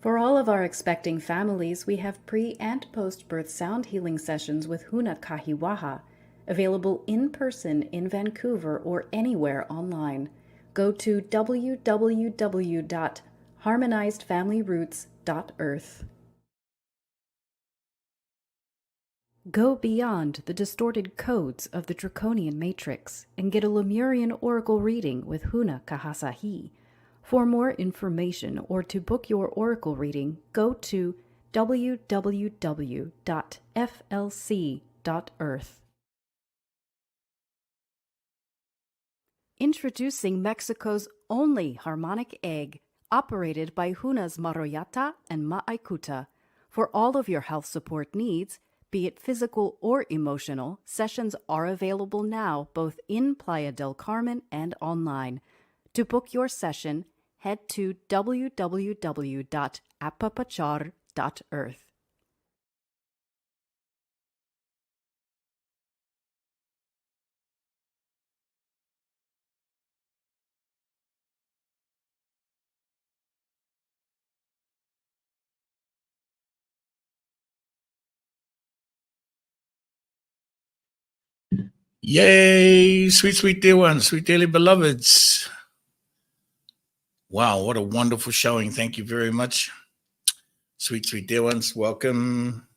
For all of our expecting families, we have pre- and post-birth sound healing sessions with Huna Kaha, available in person in Vancouver or anywhere online. Go to www.harmonizedfamilyroots.earth. Go beyond the distorted codes of the draconian matrix and get a Lemurian Oracle reading with Huna Kaha. For more information or to book your Oracle reading, go to www.flc.earth. Introducing Mexico's only harmonic egg, operated by Hunas Maroyata and Ma'aikuta. For all of your health support needs, be it physical or emotional, sessions are available now both in Playa del Carmen and online. To book your session, head to www.apapachar.earth. Yay, sweet, sweet dear ones, sweet dearly beloveds. Wow, what a wonderful showing. Thank you very much. Sweet, sweet dear ones, welcome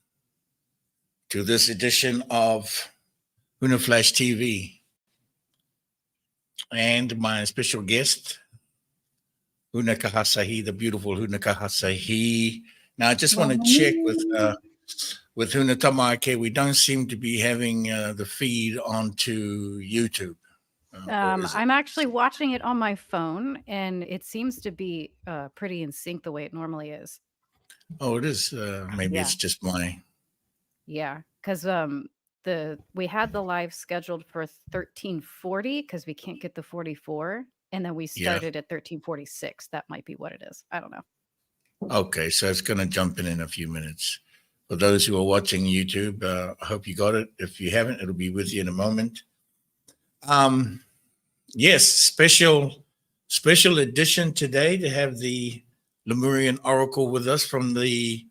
to this edition of Huna Flash TV. And my special guest, Huna Kaha, the beautiful Huna Kaha. Now, I just want to check with Huna Tamake. We don't seem to be having the feed onto YouTube. I'm actually watching it on my phone, and it seems to be pretty in sync the way it normally is. Oh, it is. Maybe it's just my. Yeah, because we had the live scheduled for 1340 because we can't get the 44, and then we started at 1346. That might be what it is. I don't know. Okay, so it's going to jump in a few minutes. For those who are watching YouTube, I hope you got it. If you haven't, it'll be with you in a moment. Yes, special edition today to have the Lemurian Oracle with us from the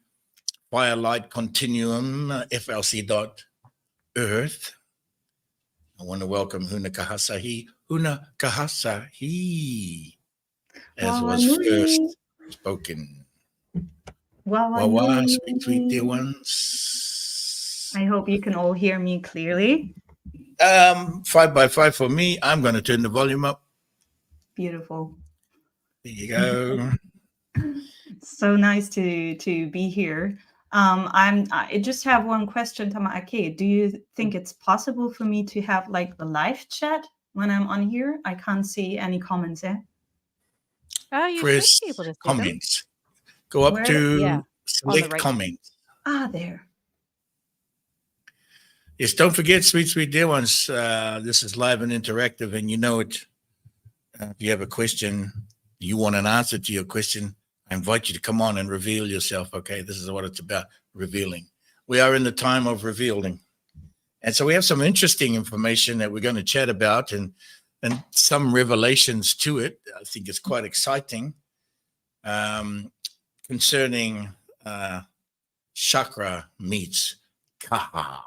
Firelight Continuum, FLC.Earth. I want to welcome Huna Kaha. Huna Kaha, as was first spoken. Wawa, sweet, sweet dear ones. I hope you can all hear me clearly. 5x5 for me. I'm going to turn the volume up. Beautiful. There you go. So nice to be here. I just have one question, Tamaake. Do you think it's possible for me to have like a live chat when I'm on here? I can't see any comments there. You should be able to see comments. Go up to select comments. There. Yes, don't forget, sweet, sweet dear ones, this is live and interactive, and you know it. If you have a question, you want an answer to your question, I invite you to come on and reveal yourself, okay? This is what it's about, revealing. We are in the time of revealing. And so we have some interesting information that we're going to chat about and some revelations to it. I think it's quite exciting concerning Chakra meets Kaha.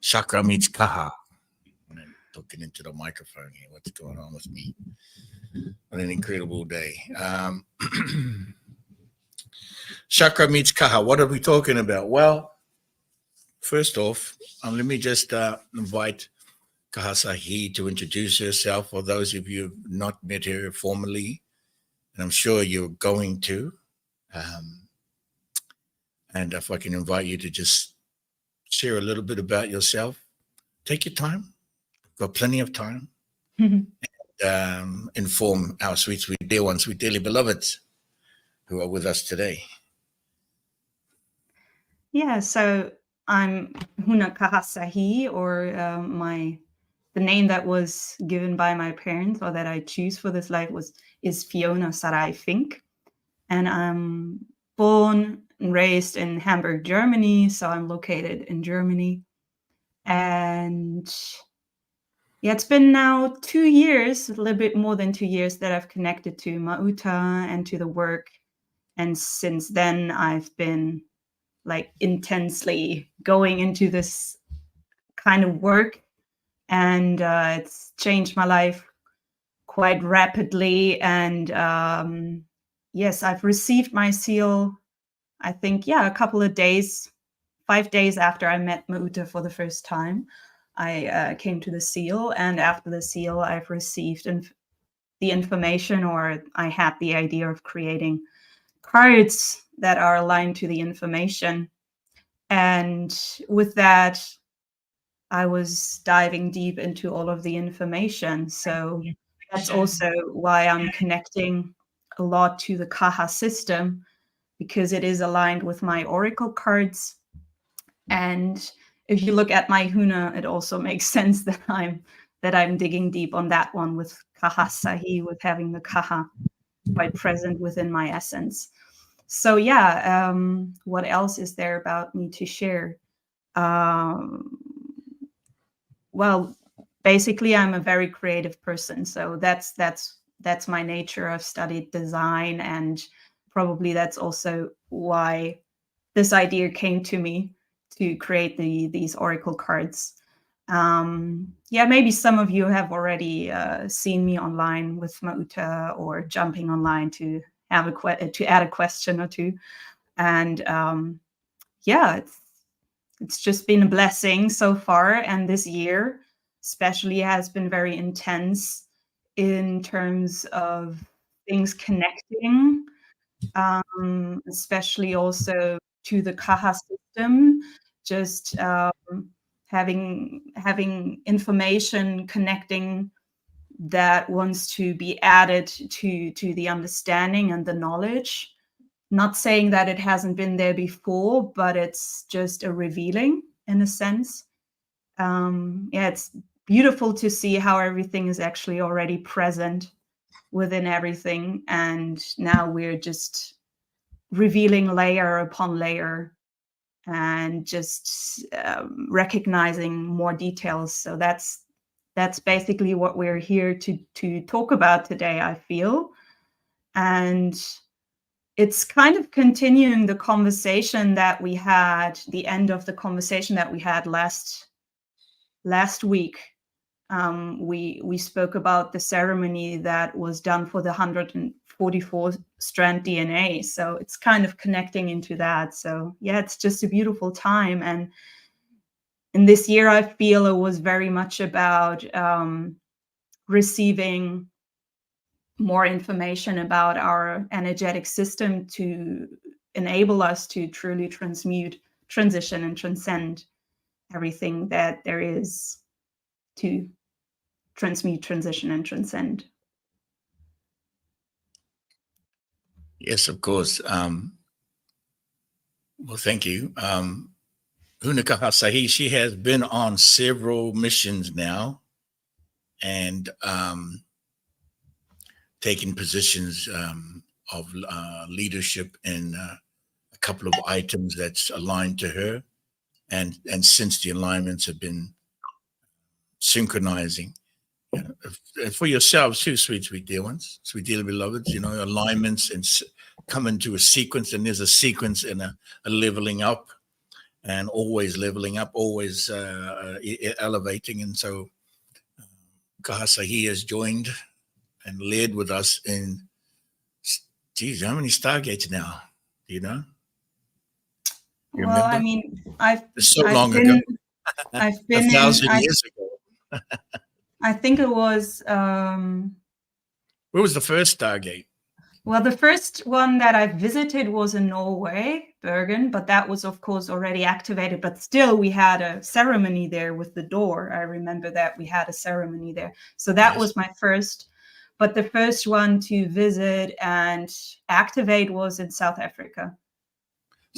Chakra meets Kaha. I'm talking into the microphone here. What's going on with me? What an incredible day. Chakra meets Kaha. What are we talking about? Well, first off, let me just invite Kaha to introduce herself for those of you who have not met her formally, and I'm sure you're going to. And if I can invite you to just share a little bit about yourself, take your time. We've got plenty of time. And, inform our sweet, sweet dear ones, sweet dearly beloveds who are with us today. Yeah, so I'm Huna Kaha, or the name that was given by my parents or that I choose for this life is Fiona Sarai Fink. And I'm born and raised in Hamburg, Germany. So I'm located in Germany. And yeah, it's been now 2 years, a little bit more than 2 years that I've connected to Mauta and to the work And since then, I've been like intensely going into this kind of work, and it's changed my life quite rapidly. And yes, I've received my seal, I think, a couple of days, 5 days after I met Mauta for the first time. I came to the seal, and after the seal, I've received the information, or I had the idea of creating cards that are aligned to the information. And with that, I was diving deep into all of the information. So that's also why I'm connecting a lot to the Kaha system, because it is aligned with my oracle cards. And if you look at my Huna, it also makes sense that I'm digging deep on that one with Kaha Sahi, with having the Kaha quite present within my essence. So what else is there about me to share? Well, basically, I'm a very creative person, so that's my nature. I've studied design, and probably that's also why this idea came to me to create these oracle cards. Maybe some of you have already seen me online with Mauta, or jumping online to have to add a question or two. And it's just been a blessing so far. And this year especially has been very intense in terms of things connecting, especially also to the Kaha system, just having information connecting that wants to be added to the understanding and the knowledge. Not saying that it hasn't been there before, but it's just a revealing in a sense. It's beautiful to see how everything is actually already present within everything. And now we're just revealing layer upon layer, and just recognizing more details. So that's basically what we're here to talk about today, I feel. And it's kind of continuing the conversation that we had, the end of the conversation that we had last week. We spoke about the ceremony that was done for the 144 strand DNA. So it's kind of connecting into that. So it's just a beautiful time. And in this year, I feel it was very much about receiving more information about our energetic system to enable us to truly transmute, transition, and transcend everything that there is to transmute, transition, and transcend. Yes, of course. Well, thank you. Huna Kaha Sahi, she has been on several missions now, and taking positions of leadership in a couple of items that's aligned to her. And since the alignments have been synchronizing, for yourselves too, sweet dear ones, sweet dear beloveds, alignments and come into a sequence, and there's a sequence and a leveling up, and always leveling up, always elevating. And so Kaha Sahi has joined and led with us in, geez, how many Stargates now? Do you know? You well, remember? I mean, I've long ago. I've been 1,000 years ago. I think it was. Where was the first Stargate? Well, the first one that I visited was in Norway, Bergen, but that was, of course, already activated. But still, we had a ceremony there with the door. I remember that we had a ceremony there. So that was my first. But the first one to visit and activate was in South Africa.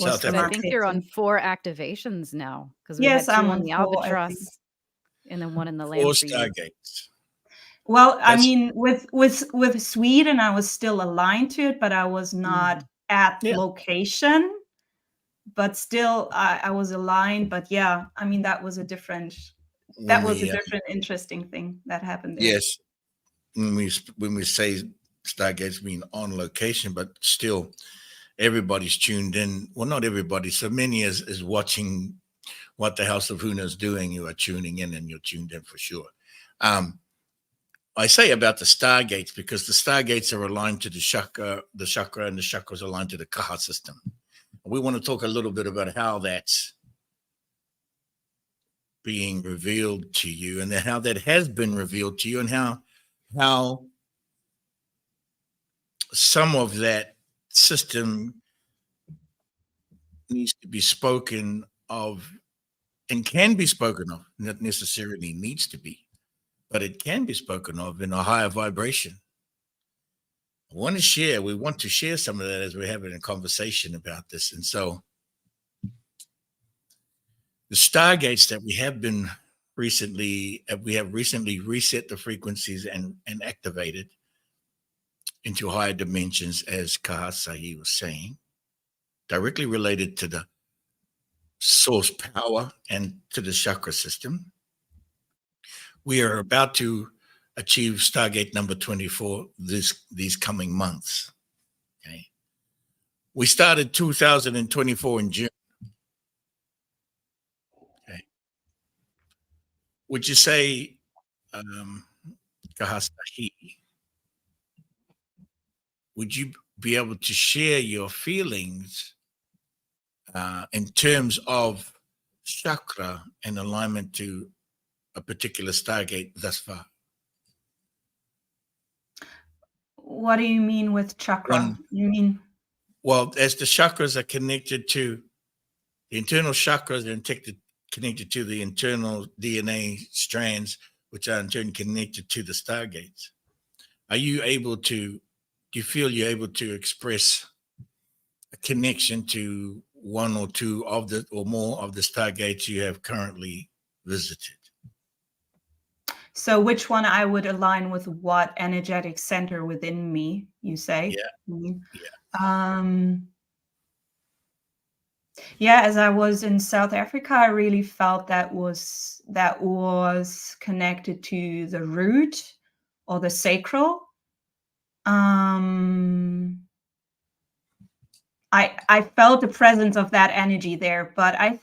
I think you're on 4 activations now, because we had 2 I'm on the 4, Albatross and then 1 in the Lamb. 4 Stargates. Well, I mean, with Sweden, I was still aligned to it, but I was not at location. But still, I was aligned. But I mean, that was a different interesting thing that happened there. Yes, when we say Stargates mean on location, but still, everybody's tuned in. Well, not everybody. So many is watching what the House of Huna is doing. You are tuning in, and you're tuned in for sure. I say about the Stargates because the Stargates are aligned to the Chakra, and the Chakras are aligned to the Kaha system. We want to talk a little bit about how that's being revealed to you, and how that has been revealed to you, and how some of that system needs to be spoken of, and can be spoken of, not necessarily needs to be, but it can be spoken of in a higher vibration. We want to share some of that as we're having a conversation about this. And so the Stargates that we have recently reset the frequencies and activated into higher dimensions, as Kaha Sahi was saying, directly related to the source power and to the chakra system. We are about to achieve Stargate number 24 these coming months. Okay. We started 2024 in June. Okay. Would you say, Kaha Sahi, would you be able to share your feelings in terms of chakra and alignment to a particular Stargate thus far? What do you mean with chakra? You mean? Well, as the chakras are connected to the internal chakras, are connected to the internal DNA strands, which are in turn connected to the Stargates. Do you feel you're able to express a connection to one or two of or more of the Stargates you have currently visited? So which one I would align with what energetic center within me, you say? Yeah. Yeah. Yeah, as I was in South Africa, I really felt that was connected to the root or the sacral. I felt the presence of that energy there, but I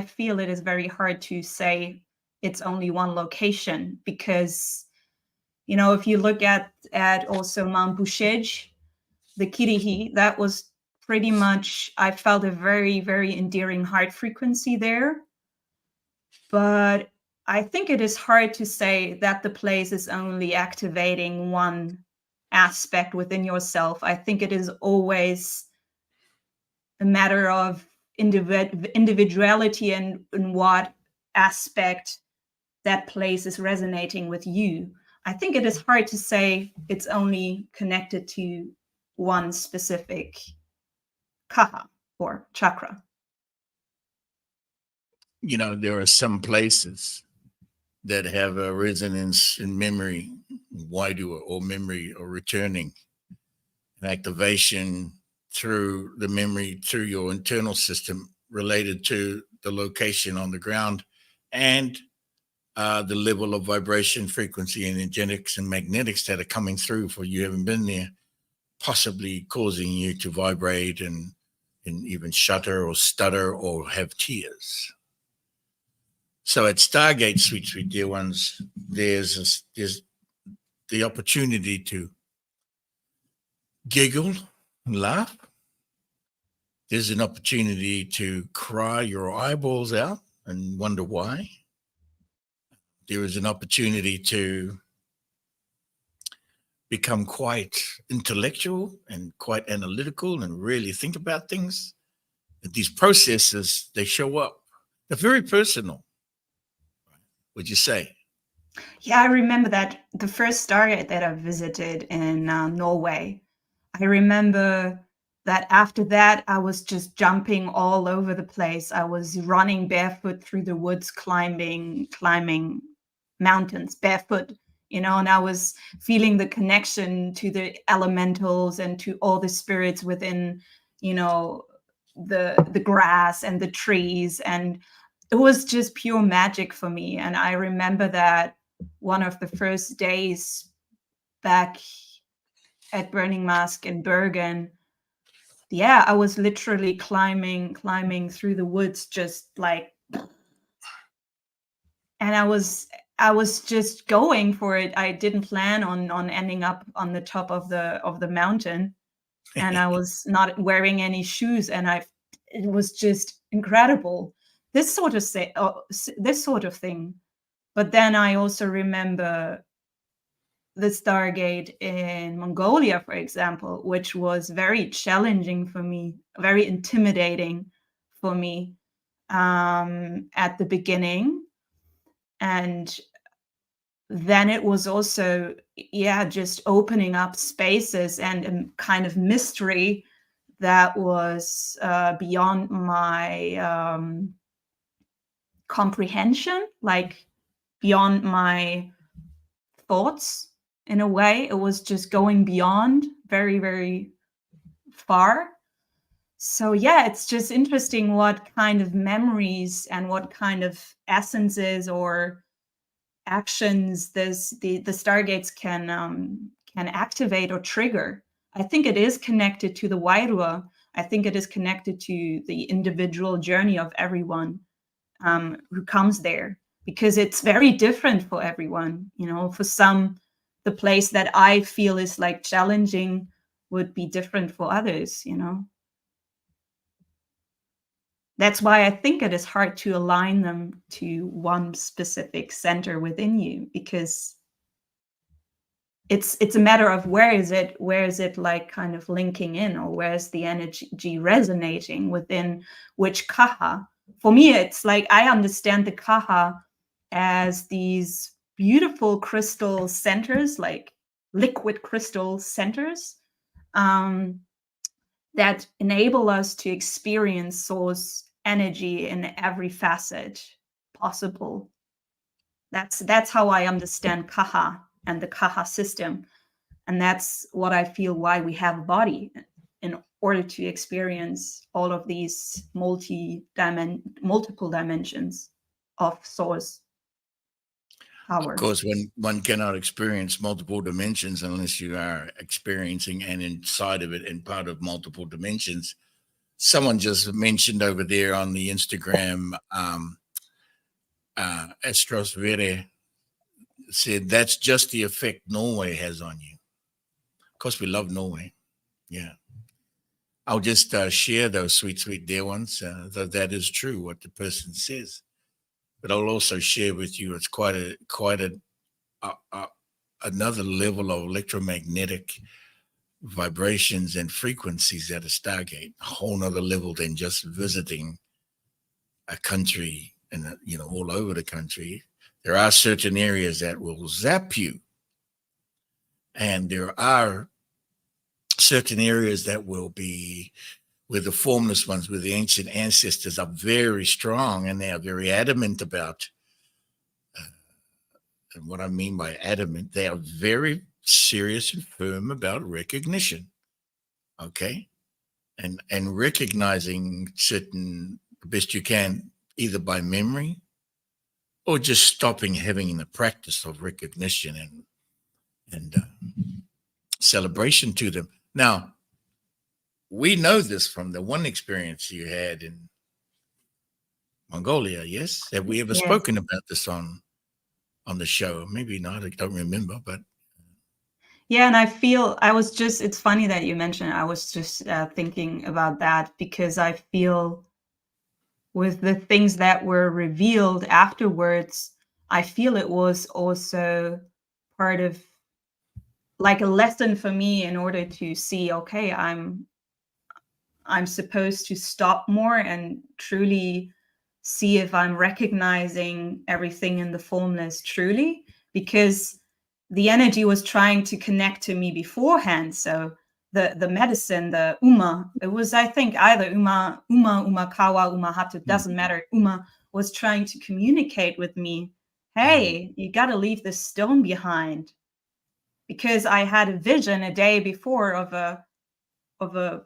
feel it is very hard to say it's only one location, because if you look at also Mount Bushej, the Kirihi, that was pretty much, I felt a very, very endearing heart frequency there. But I think it is hard to say that the place is only activating one aspect within yourself. I think it is always a matter of individuality and in what aspect that place is resonating with you. I think it is hard to say it's only connected to one specific kaha or chakra. There are some places that have a resonance in memory, or memory or returning, an activation through the memory, through your internal system related to the location on the ground and the level of vibration, frequency, energetics and magnetics that are coming through for you haven't been there, possibly causing you to vibrate and even shudder or stutter or have tears. So at Stargate, sweet dear ones, there's the opportunity to giggle and laugh. There's an opportunity to cry your eyeballs out and wonder why. There is an opportunity to become quite intellectual and quite analytical and really think about things. These processes, they show up. They're very personal, would you say? Yeah, I remember that the first Stargate that I visited in Norway, I remember that after that, I was just jumping all over the place. I was running barefoot through the woods, climbing mountains barefoot, and I was feeling the connection to the elementals and to all the spirits within, the grass and the trees. And it was just pure magic for me. And I remember that one of the first days back at Burning Mask in Bergen, yeah, I was literally climbing through the woods, just like, and I was just going for it. I didn't plan on ending up on the top of the mountain, and I was not wearing any shoes, and it was just incredible. This sort of thing. But then I also remember the Stargate in Mongolia, for example, which was very challenging for me, very intimidating for me at the beginning. And then it was also, yeah, just opening up spaces and a kind of mystery that was beyond my comprehension, like beyond my thoughts in a way. It was just going beyond very, very far. So yeah, it's just interesting what kind of memories and what kind of essences or actions the Stargates can activate or trigger. I think it is connected to the Wairua. I think it is connected to the individual journey of everyone who comes there, because it's very different for everyone. You know, for some, the place that I feel is like challenging would be different for others, you know. That's why I think it is hard to align them to one specific center within you, because it's a matter of where is it like kind of linking in, or where's the energy resonating within which kaha. For me, it's like I understand the kaha as these beautiful crystal centers, like liquid crystal centers, that enable us to experience source energy in every facet possible. That's how I understand kaha and the kaha system. And that's what I feel why we have a body, in order to experience all of these multiple dimensions of source power. Of course, when one cannot experience multiple dimensions unless you are experiencing and inside of it and part of multiple dimensions. Someone just mentioned over there on the Instagram, Astros Vere said that's just the effect Norway has on you. Of course, we love Norway. Yeah. I'll just share those sweet, sweet dear ones, though that is true what the person says. But I'll also share with you it's quite another level of electromagnetic vibrations and frequencies at a Stargate, a whole nother level than just visiting a country and all over the country. There are certain areas that will zap you, and there are certain areas that will be where the formless ones, where the ancient ancestors are very strong, and they are very adamant about. And what I mean by adamant, they are very serious and firm about recognition. Okay. And recognizing certain, the best you can, either by memory or just stopping having the practice of recognition and celebration to them. Now, we know this from the one experience you had in Mongolia. Yes. Have we ever spoken about this on the show? Maybe not. I don't remember, but. Yeah, and it's funny that you mentioned, I was just thinking about that, because I feel with the things that were revealed afterwards, I feel it was also part of like a lesson for me, in order to see, okay, I'm supposed to stop more and truly see if I'm recognizing everything in the formless truly, because the energy was trying to connect to me beforehand. So the medicine, the Uma, it was, I think, either Uma Kawa, Uma Hatu, doesn't matter. Uma was trying to communicate with me. Hey, you got to leave this stone behind, because I had a vision a day before of a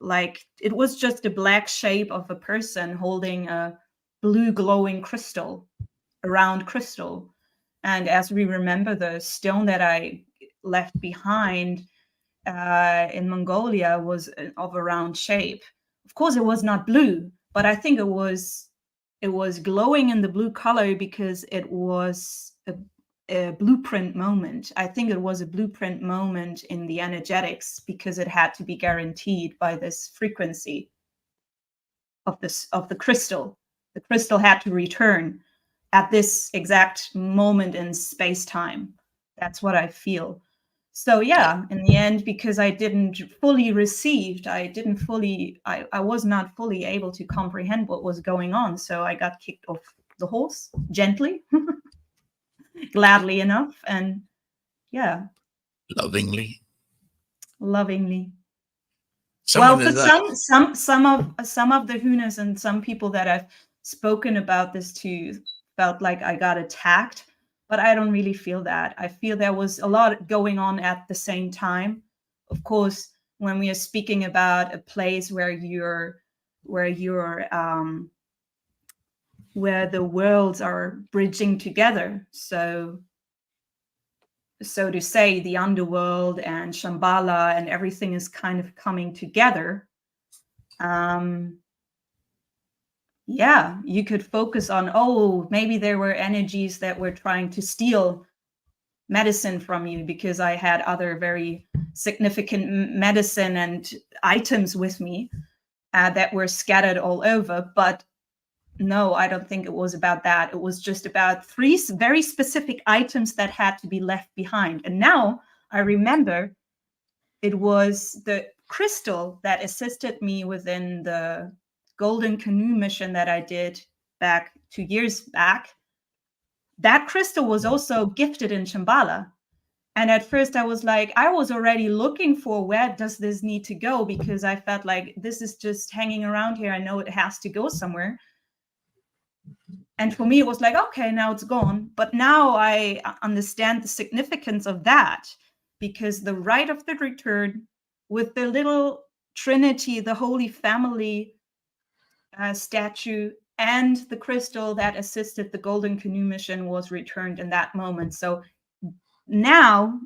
like, it was just a black shape of a person holding a blue glowing crystal, a round crystal. And as we remember, the stone that I left behind in Mongolia was of a round shape. Of course, it was not blue, but I think it was glowing in the blue color because it was a blueprint moment. I think it was a blueprint moment in the energetics because it had to be guaranteed by this frequency of the crystal. The crystal had to return at this exact moment in space-time. That's what I feel. So yeah, in the end, because I didn't fully received, I was not fully able to comprehend what was going on. So I got kicked off the horse gently, gladly enough, and yeah, Lovingly. Well, for some of the Hunas and some people that I've spoken about this to felt like I got attacked, but I don't really feel that. I feel there was a lot going on at the same time. Of course, when we are speaking about a place where the worlds are bridging together, so to say, the underworld and Shambhala and everything is kind of coming together. Yeah, you could focus on, oh, maybe there were energies that were trying to steal medicine from you because I had other very significant medicine and items with me that were scattered all over. But no, I don't think it was about that. It was just about 3 very specific items that had to be left behind. And now I remember it was the crystal that assisted me within the Golden Canoe mission that I did back 2 years back. That crystal was also gifted in Shambhala. And at first I was like, I was already looking for where does this need to go, because I felt like this is just hanging around here. I know it has to go somewhere. And for me, it was like, okay, now it's gone. But now I understand the significance of that, because the rite of the return with the little Trinity, the Holy Family statue, and the crystal that assisted the Golden Canoe mission was returned in that moment. So now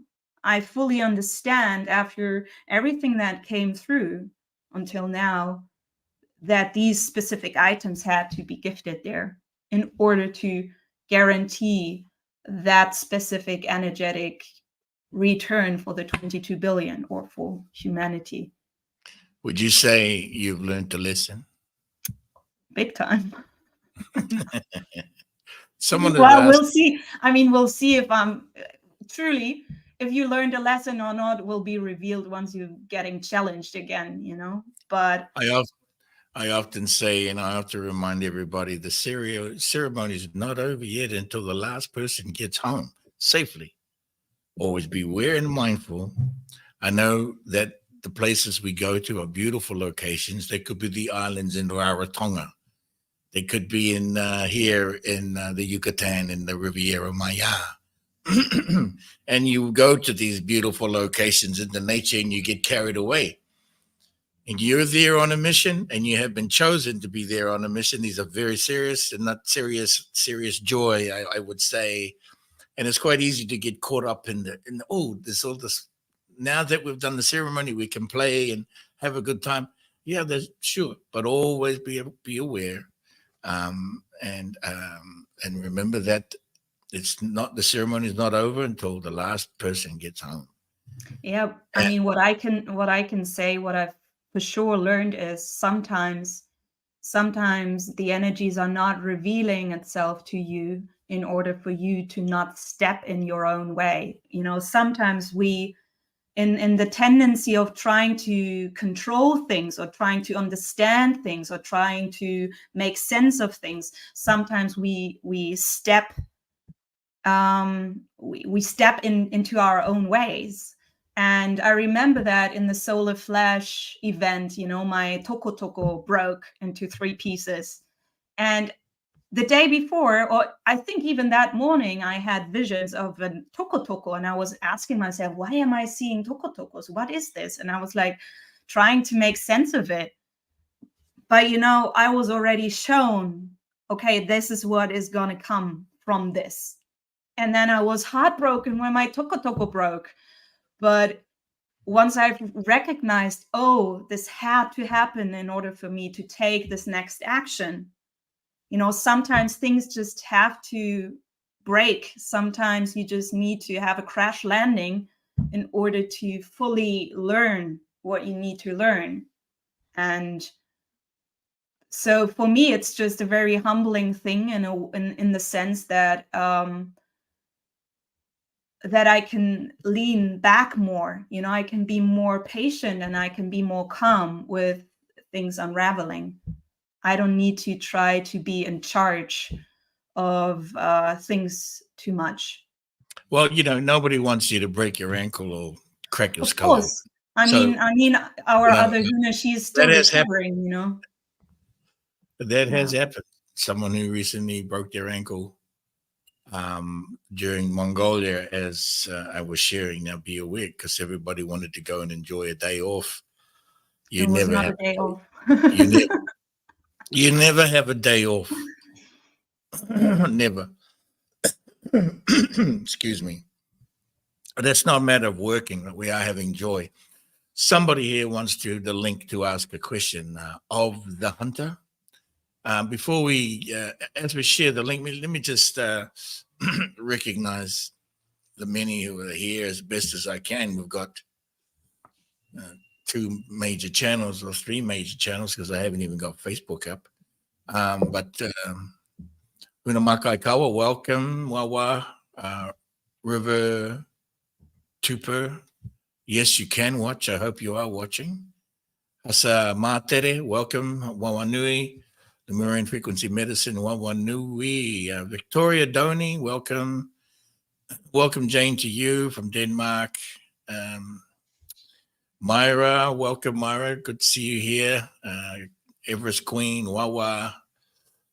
I fully understand, after everything that came through until now, that these specific items had to be gifted there in order to guarantee that specific energetic return for the 22 billion or for humanity. Would you say you've learned to listen? Big time. Well, we'll see. I mean, we'll see if I'm truly, if you learned a lesson or not will be revealed once you're getting challenged again, you know. But I often say, and I have to remind everybody, the ceremony is not over yet until the last person gets home safely. Always beware and mindful. I know that the places we go to are beautiful locations. They could be the islands in Rarotonga. They could be in here in the Yucatan, in the Riviera Maya. And you go to these beautiful locations in the nature and you get carried away. And you're there on a mission, and you have been chosen to be there on a mission. These are very serious and not serious joy, I would say. And it's quite easy to get caught up in this all this. Now that we've done the ceremony, we can play and have a good time. Yeah, that's sure, but always be aware, and remember that the ceremony is not over until the last person gets home. Yeah, I mean, what I can say, what I've for sure learned is sometimes the energies are not revealing itself to you in order for you to not step in your own way. You know, sometimes we, in the tendency of trying to control things or trying to understand things or trying to make sense of things, sometimes we step into our own ways. And I remember that in the Solar Flash event, you know, my toko broke into 3 pieces. And the day before, or I think even that morning, I had visions of a toko, and I was asking myself, why am I seeing tokos? What is this? And I was like trying to make sense of it. But, you know, I was already shown, okay, this is what is going to come from this. And then I was heartbroken when my toko broke. But once I've recognized, oh, this had to happen in order for me to take this next action, you know, sometimes things just have to break. Sometimes you just need to have a crash landing in order to fully learn what you need to learn. And so for me, it's just a very humbling thing in the sense that that I can lean back more, you know, I can be more patient and I can be more calm with things unraveling. I don't need to try to be in charge of things too much. Well, you know, nobody wants you to break your ankle or crack your Of skull. course. I So, mean, our you know, other Huna, she's still that has happened. recovering, you know. That Yeah. has happened. Someone who recently broke their ankle during Mongolia, as I was sharing. Now, be aware, because everybody wanted to go and enjoy a day off. You It was never not have a day off. you never have a day off. Never. Excuse me. But that's not a matter of working. We are having joy. Somebody here wants the link to ask a question of the hunter. Before we, as we share the link, let me just recognize the many who are here as best as I can. We've got 2 major channels or 3 major channels because I haven't even got Facebook up. But Huna Makai Kawa, welcome. Wawa, River Tuper. Yes, you can watch. I hope you are watching. Asa Matere, welcome. Wawanui, Lemurian Frequency Medicine, Wawanui. Victoria Doney, welcome. Welcome, Jane, to you from Denmark. Myra, welcome, Myra. Good to see you here. Everest Queen, Wawa.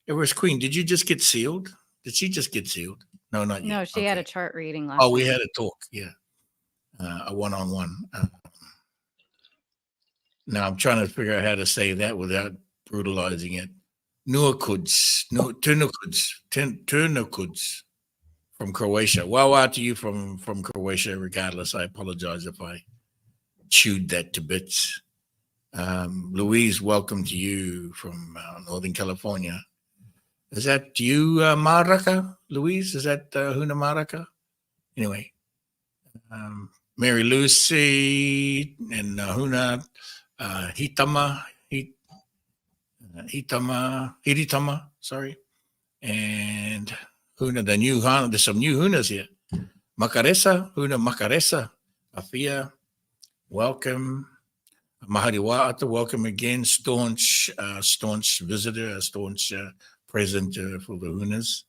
Everest Queen, did you just get sealed? Did she just get sealed? No, not yet. No, she had a chart reading last Oh, we week. had a talk, yeah. A one-on-one. Now I'm trying to figure out how to say that without brutalizing it. Nuakuds, Turnakuds from Croatia. Wow to you from Croatia, regardless. I apologize if I chewed that to bits. Louise, welcome to you from Northern California. Is that you, Maraka, Louise? Is that Huna Maraka? Anyway, Mary Lucy and Huna Hiritama, sorry. And Huna, the new Huna, there's some new Hunas here. Makaresa, Huna Makaresa, Afia, welcome. Mahariwa'ata, welcome again. Staunch visitor, a staunch present for the Hunas.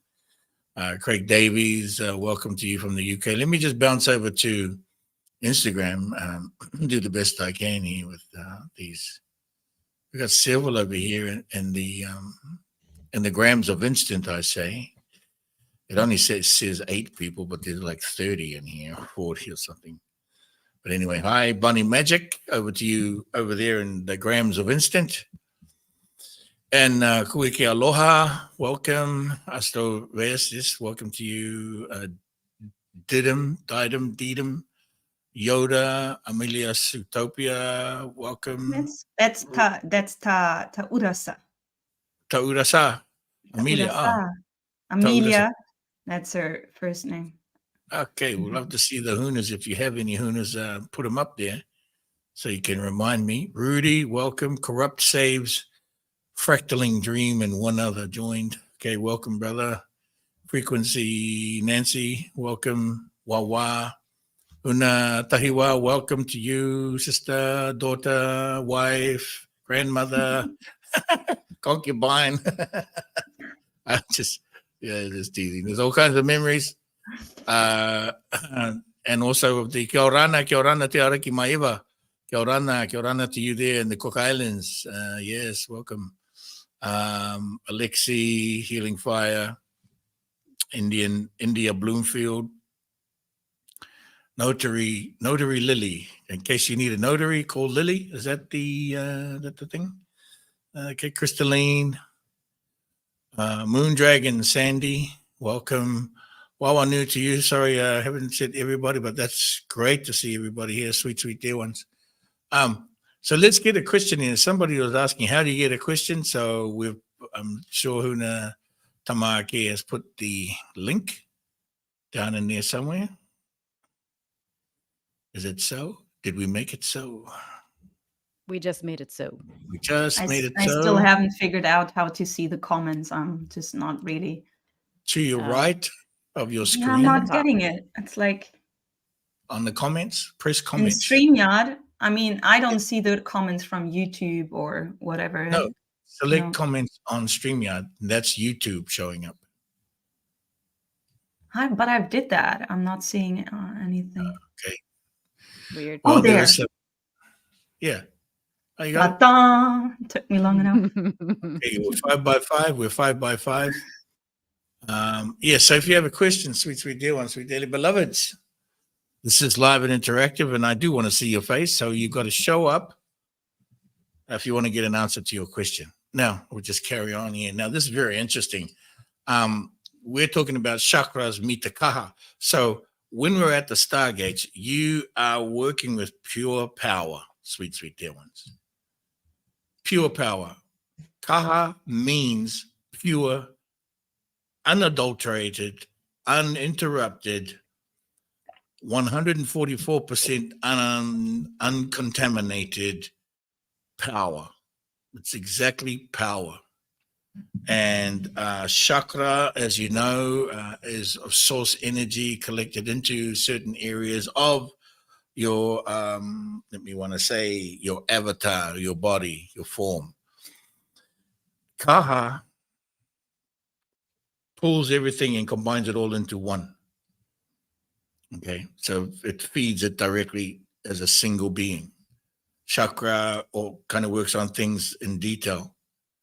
Craig Davies, welcome to you from the UK. Let me just bounce over to Instagram, do the best I can here with these. We got several over here in the grams of instant, I say. It only says 8 people, but there's like 30 in here, 40 or something. But anyway, hi, Bunny Magic. Over to you over there in the grams of instant. And Kuike Aloha, welcome. Astro Vestis, welcome to you. Didum, Yoda, Amelia Zootopia, welcome. That's ta urasa. Taurasa, Amelia. Amelia, that's her first name. Okay, we'd love to see the Hunas. If you have any Hunas, put them up there so you can remind me. Rudy, welcome. Corrupt Saves, Fractaling Dream, and one other joined. Okay, welcome, brother. Frequency, Nancy, welcome. Wawa. Huna Tahiwa, welcome to you, sister, daughter, wife, grandmother, concubine. I just teasing. There's all kinds of memories. And also the kia orana te araki maiva. Kia orana to you there in the Cook Islands. Yes, welcome. Alexi, Healing Fire, India Bloomfield. Notary Lily. In case you need a notary, call Lily. Is that the thing? Okay, Crystalline, Moon Dragon, Sandy, welcome. Well, I'm new to you. Sorry, I haven't said everybody, but that's great to see everybody here. Sweet, sweet dear ones. So let's get a question in. Somebody was asking, how do you get a question? So I'm sure Huna Tamaki has put the link down in there somewhere. Is it so? Did we make it so? We just made it so. We just made it I so. still haven't figured out how to see the comments. I'm just not really. To your right of your screen. Yeah, I'm not getting it. It's like on the comments, press in comments. StreamYard. I mean, I don't see the comments from YouTube or whatever. No, select comments on StreamYard. That's YouTube showing up. But I did that. I'm not seeing anything. Okay. Weird. Well, there. Yeah. Oh, you got it? Took me long enough. Okay, we're 5 by 5. We're 5 by 5. Yeah, so if you have a question, sweet dear ones, sweet daily beloveds, this is live and interactive, and I do want to see your face, so you've got to show up if you want to get an answer to your question. Now, we'll just carry on here. Now, this is very interesting. We're talking about chakras, Hftv Kaha. So when we're at the Stargates, you are working with pure power, sweet dear ones. Pure power. Kaha means pure, unadulterated, uninterrupted, 144% uncontaminated power. It's exactly power. And chakra, as you know, is of source energy collected into certain areas of your, your avatar, your body, your form. Kaha pulls everything and combines it all into one. Okay, so it feeds it directly as a single being. Chakra or kind of works on things in detail.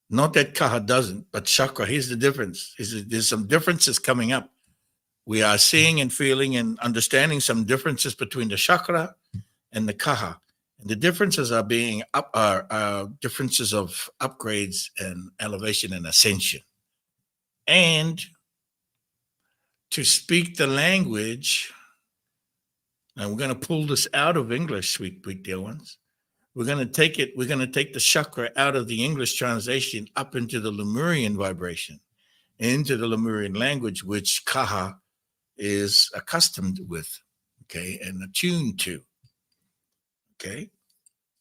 Not that Kaha doesn't, but chakra, here's the difference. There's some differences coming up. We are seeing and feeling and understanding some differences between the chakra and the Kaha. And the differences are differences of upgrades and elevation and ascension. And to speak the language, and we're going to pull this out of English, sweet dear ones. We're going to take the chakra out of the English translation up into the Lemurian vibration, into the Lemurian language, which Kaha is accustomed with, okay, and attuned to, okay?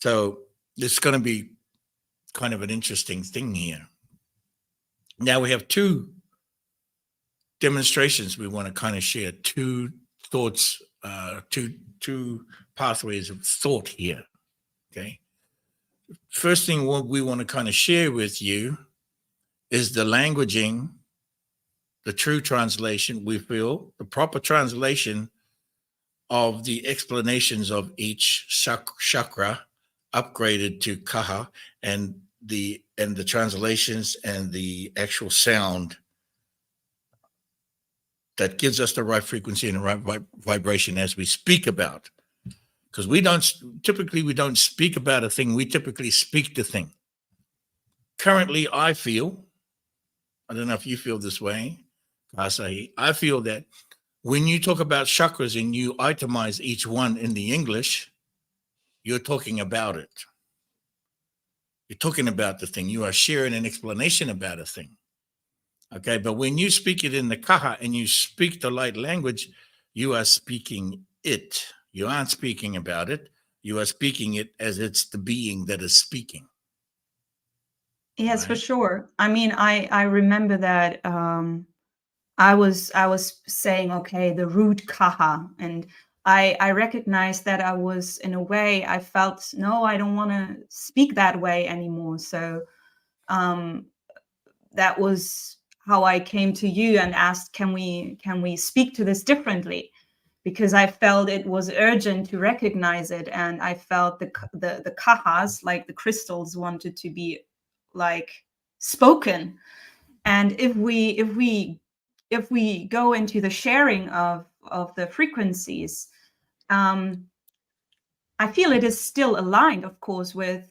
So it's going to be kind of an interesting thing here. Now we have two demonstrations we want to kind of share, two thoughts, two pathways of thought here, okay? First thing what we want to kind of share with you is the languaging, the true translation, we feel, the proper translation of the explanations of each chakra upgraded to Kaha, and the translations and the actual sound that gives us the right frequency and the right vibration as we speak about. Because we don't speak about a thing, we typically speak the thing. Currently, I feel, I don't know if you feel this way, Asahi, I feel that when you talk about chakras and you itemize each one in the English, you're talking about it. You're talking about the thing. You are sharing an explanation about a thing. Okay, but when you speak it in the Kaha and you speak the light language, you are speaking it. You aren't speaking about it. You are speaking it as it's the being that is speaking. Yes, right? For sure. I mean, I remember that I was saying, okay, the root Kaha, and I recognized that I was, in a way, I felt, no, I don't want to speak that way anymore. So that was how I came to you and asked, can we speak to this differently? Because I felt it was urgent to recognize it, and I felt the kahas, like the crystals, wanted to be like spoken. And if we go into the sharing of the frequencies, I feel it is still aligned, of course, with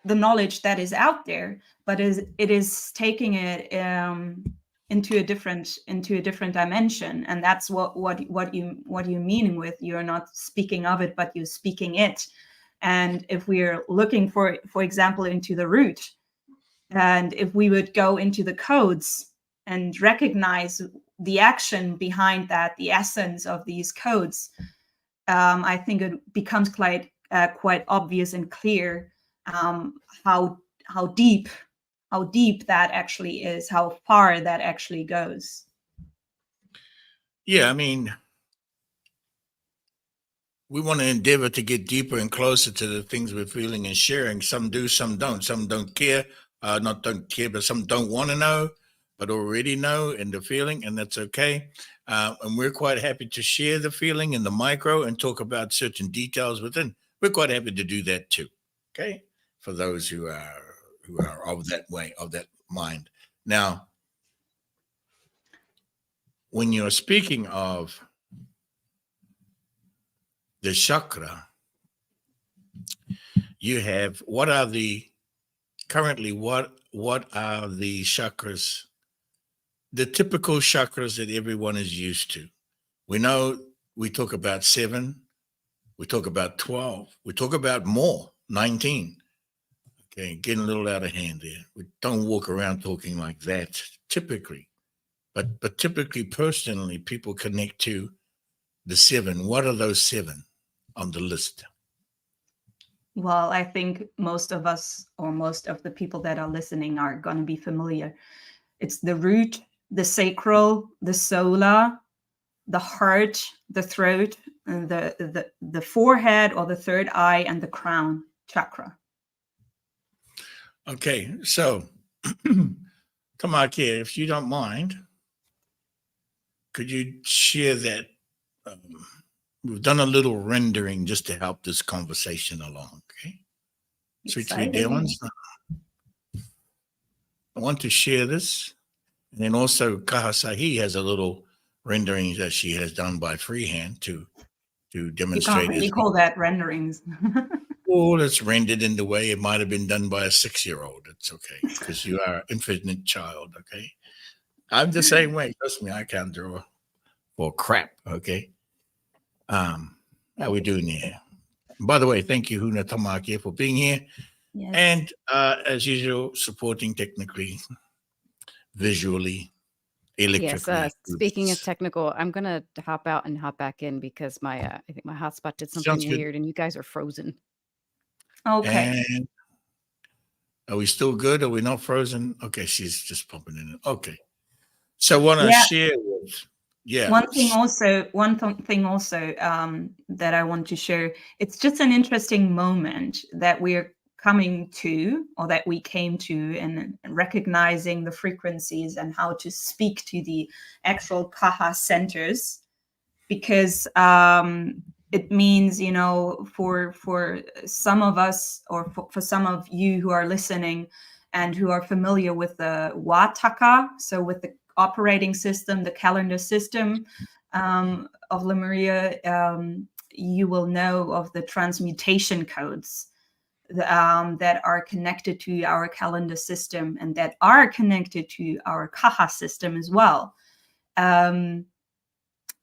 the knowledge that is out there, but it is taking it into a different dimension. And that's what you mean with you're not speaking of it, but you're speaking it. And if we're looking for example, into the root, and if we would go into the codes and recognize the action behind that, the essence of these codes, I think it becomes quite obvious and clear how deep that actually is, how far that actually goes. Yeah, I mean, we want to endeavor to get deeper and closer to the things we're feeling and sharing. Some do, some don't. Some don't care, not don't care, but some don't want to know, but already know and the feeling, and that's okay. And we're quite happy to share the feeling in the micro and talk about certain details within. We're quite happy to do that too. Okay, for those who are of that way, of that mind. Now, when you're speaking of the chakra, you have what are the chakras, the typical chakras that everyone is used to? We know we talk about 7, we talk about 12, we talk about more, 19. Okay, getting a little out of hand there. We don't walk around talking like that typically, but typically, personally, people connect to the 7. What are those 7 on the list? Well, I think most of us, or most of the people that are listening, are going to be familiar. It's the root, the sacral, the solar, the heart, the throat, and the forehead or the third eye, and the crown chakra. Okay, so Tamaki, if you don't mind, could you share that? We've done a little rendering just to help this conversation along. Okay, sweet dear ones. I want to share this, and then also Kaha Sahi has a little rendering that she has done by freehand to demonstrate. You can't really call that renderings. Oh, it's rendered in the way it might have been done by a 6-year-old. It's okay, because you are an infinite child, okay? I'm the same way. Trust me, I can't draw for crap, okay? How we doing here? By the way, thank you, Huna Tamaki, for being here. Yes. And as usual, supporting technically, visually, electrically. Yes. Speaking of technical, I'm gonna hop out and hop back in because my I think my hotspot did something Sounds good. weird, and you guys are frozen. Okay. And are we still good? Are we not frozen? Okay, she's just pumping in. Okay. So want to share with, One thing also that I want to share, it's just an interesting moment that we're coming to, or that we came to, in recognizing the frequencies and how to speak to the actual Kaha centers, because it means, for some of us, or for some of you who are listening and who are familiar with the Wataka, so with the operating system, the calendar system of Lemuria, you will know of the transmutation codes that are connected to our calendar system, and that are connected to our Kaha system as well. I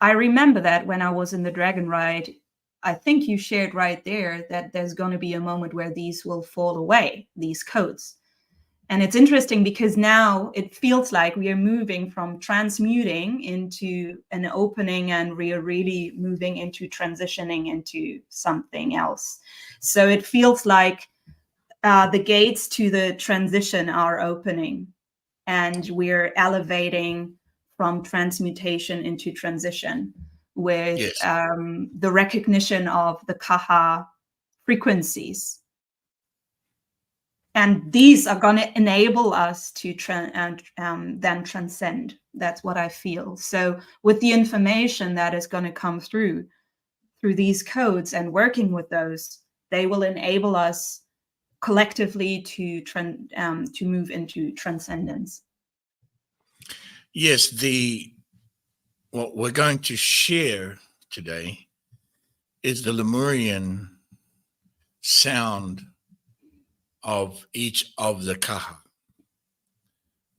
remember that when I was in the Dragon Ride, I think you shared right there that there's going to be a moment where these will fall away, these codes. And it's interesting because now it feels like we are moving from transmuting into an opening, and we are really moving into transitioning into something else. So it feels like the gates to the transition are opening, and we're elevating from transmutation into transition with the recognition of the Kaha frequencies. And these are going to enable us to then transcend. That's what I feel. So with the information that is going to come through these codes and working with those, they will enable us collectively to move into transcendence. Yes, what we're going to share today is the Lemurian sound of each of the Kaha,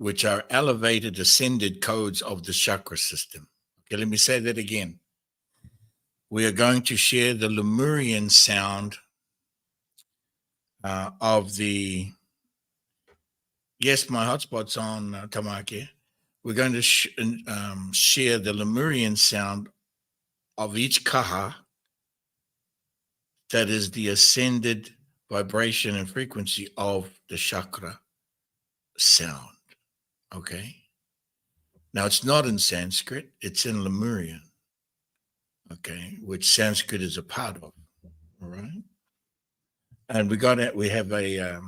which are elevated, ascended codes of the chakra system. Okay, let me say that again. We are going to share the Lemurian sound of the, yes, my hotspot's on, Tamaki. We're going to share the Lemurian sound of each kaha, that is the ascended vibration and frequency of the chakra sound. Okay? Now, it's not in Sanskrit, it's in Lemurian. Okay? Which Sanskrit is a part of. All right? And we have a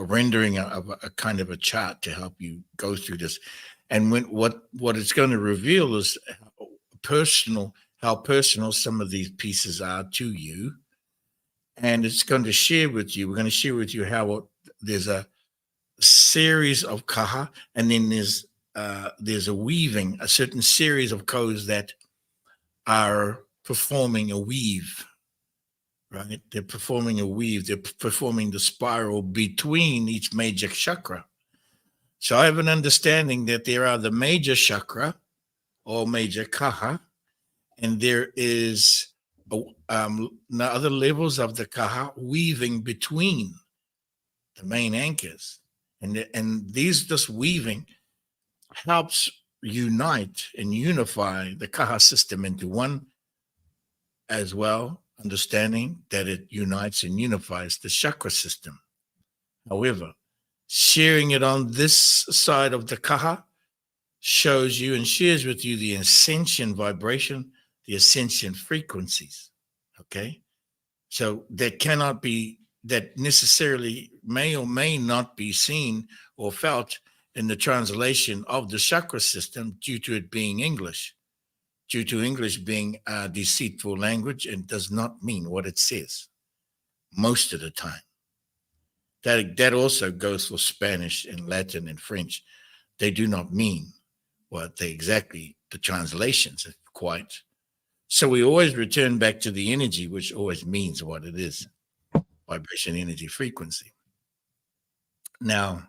rendering of a kind of a chart to help you go through this. And what it's going to reveal is how personal some of these pieces are to you. And it's going to share with you, we're going to share with you how there's a series of kaha, and then there's a weaving, a certain series of codes that are performing a weave, right? They're performing a weave. They're performing the spiral between each major chakra. So I have an understanding that there are the major chakra or major kaha, and there is other levels of the kaha weaving between the main anchors. And this weaving helps unite and unify the kaha system into one, as well, understanding that it unites and unifies the chakra system. However, sharing it on this side of the kaha shows you and shares with you the ascension vibration, the ascension frequencies. Okay? So that necessarily may or may not be seen or felt in the translation of the chakra system due to it being English, due to English being a deceitful language and does not mean what it says most of the time. That also goes for Spanish and Latin and French. They do not mean what they exactly, the translations quite. So we always return back to the energy, which always means what it is. Vibration, energy, frequency. Now,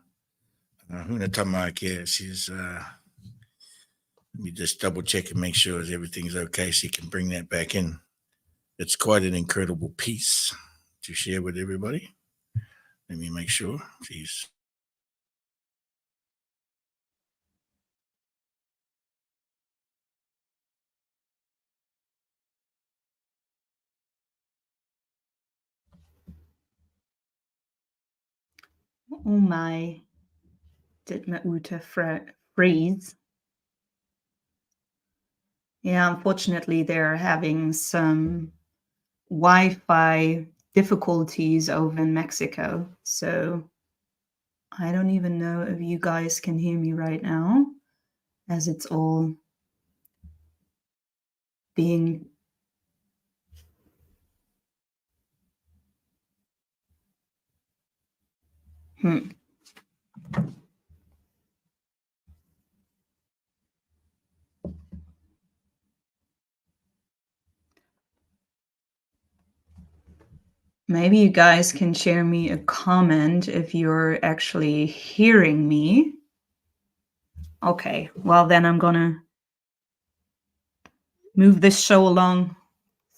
Huna Kaha, she's, let me just double check and make sure everything's okay. She can bring that back in. It's quite an incredible piece to share with everybody. Let me make sure she's. Oh my, did my Uta freeze? Yeah, unfortunately, they're having some Wi-Fi difficulties over in Mexico. So I don't even know if you guys can hear me right now, as it's all being Maybe you guys can share me a comment if you're actually hearing me. Okay, well then I'm gonna move this show along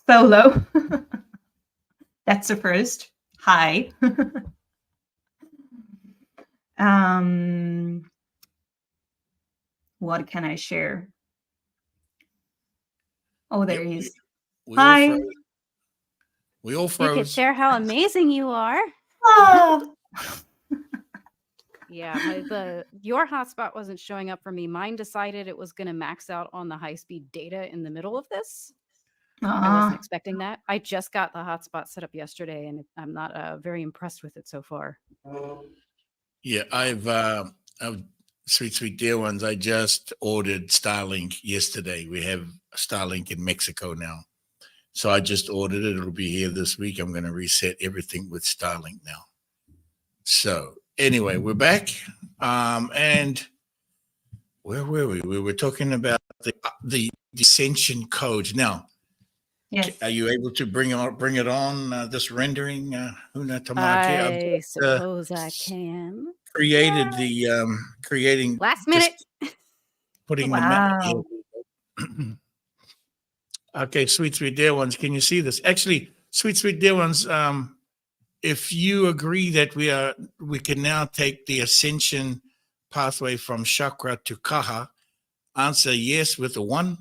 solo. That's the first. Hi. What can I share? Oh, there he is. Hi. We all froze. You could share how amazing you are. Oh. Yeah, your hotspot wasn't showing up for me. Mine decided it was going to max out on the high-speed data in the middle of this. I wasn't expecting that. I just got the hotspot set up yesterday, and I'm not very impressed with it so far. Yeah, I've sweet dear ones. I just ordered Starlink yesterday. We have Starlink in Mexico now. So I just ordered it. It'll be here this week. I'm going to reset everything with Starlink now. So anyway, we're back. And where were we? We were talking about the ascension codes. Now, Yes. are you able to bring it on this rendering, Huna Tamaki? I suppose I can. created the creating Last minute. just putting the Wow. Okay, sweet dear ones, can you see this? Actually, sweet dear ones, if you agree that we can now take the ascension pathway from chakra to kaha, answer yes with a 1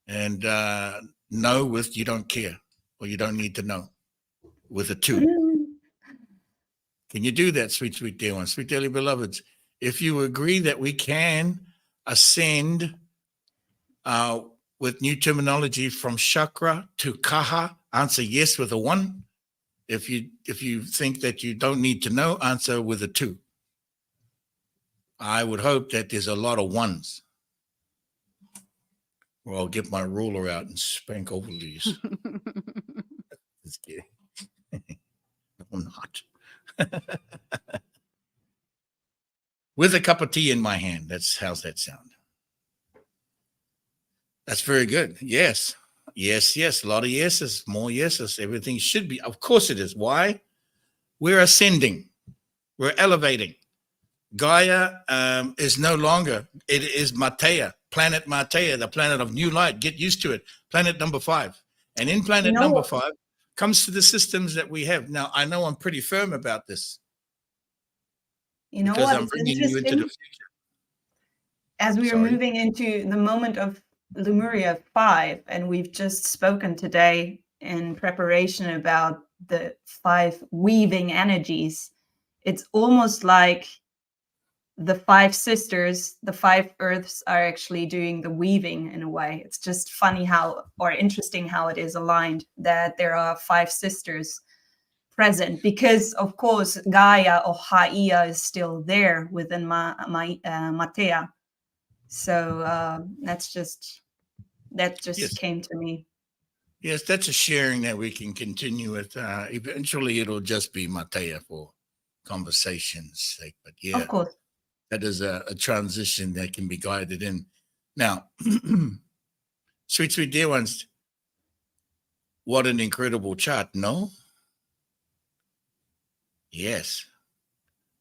and no with you don't care or you don't need to know with a 2. Can you do that, sweet dear ones, sweet dearly beloveds? If you agree that we can ascend with new terminology from chakra to kaha, answer yes with a 1. If you think that you don't need to know, answer with a 2. I would hope that there's a lot of 1s. Or I'll get my ruler out and spank over these. Just kidding. No, I'm not. With a cup of tea in my hand. How's that sound? That's very good. Yes. Yes. A lot of yeses, more yeses. Everything should be. Of course it is. Why? We're ascending. We're elevating. Gaia is no longer. It is Matea, planet Matea, the planet of new light. Get used to it. Planet number 5. And in planet number 5 comes to the systems that we have. Now, I know I'm pretty firm about this. You know because what? I'm It's bringing you into the future. As we are moving into the moment of Lemuria 5, and we've just spoken today in preparation about the 5 weaving energies, it's almost like the 5 sisters, the 5 earths are actually doing the weaving in a way. It's just funny or interesting how it is aligned, that there are 5 sisters present, because of course Gaia or Haia is still there within Matea. So that just Yes. came to me. Yes, that's a sharing that we can continue with. Eventually, it'll just be Matea for conversation's sake. But yeah, Of course. that is a transition that can be guided in. Now, sweet dear ones, what an incredible chart, no? Yes.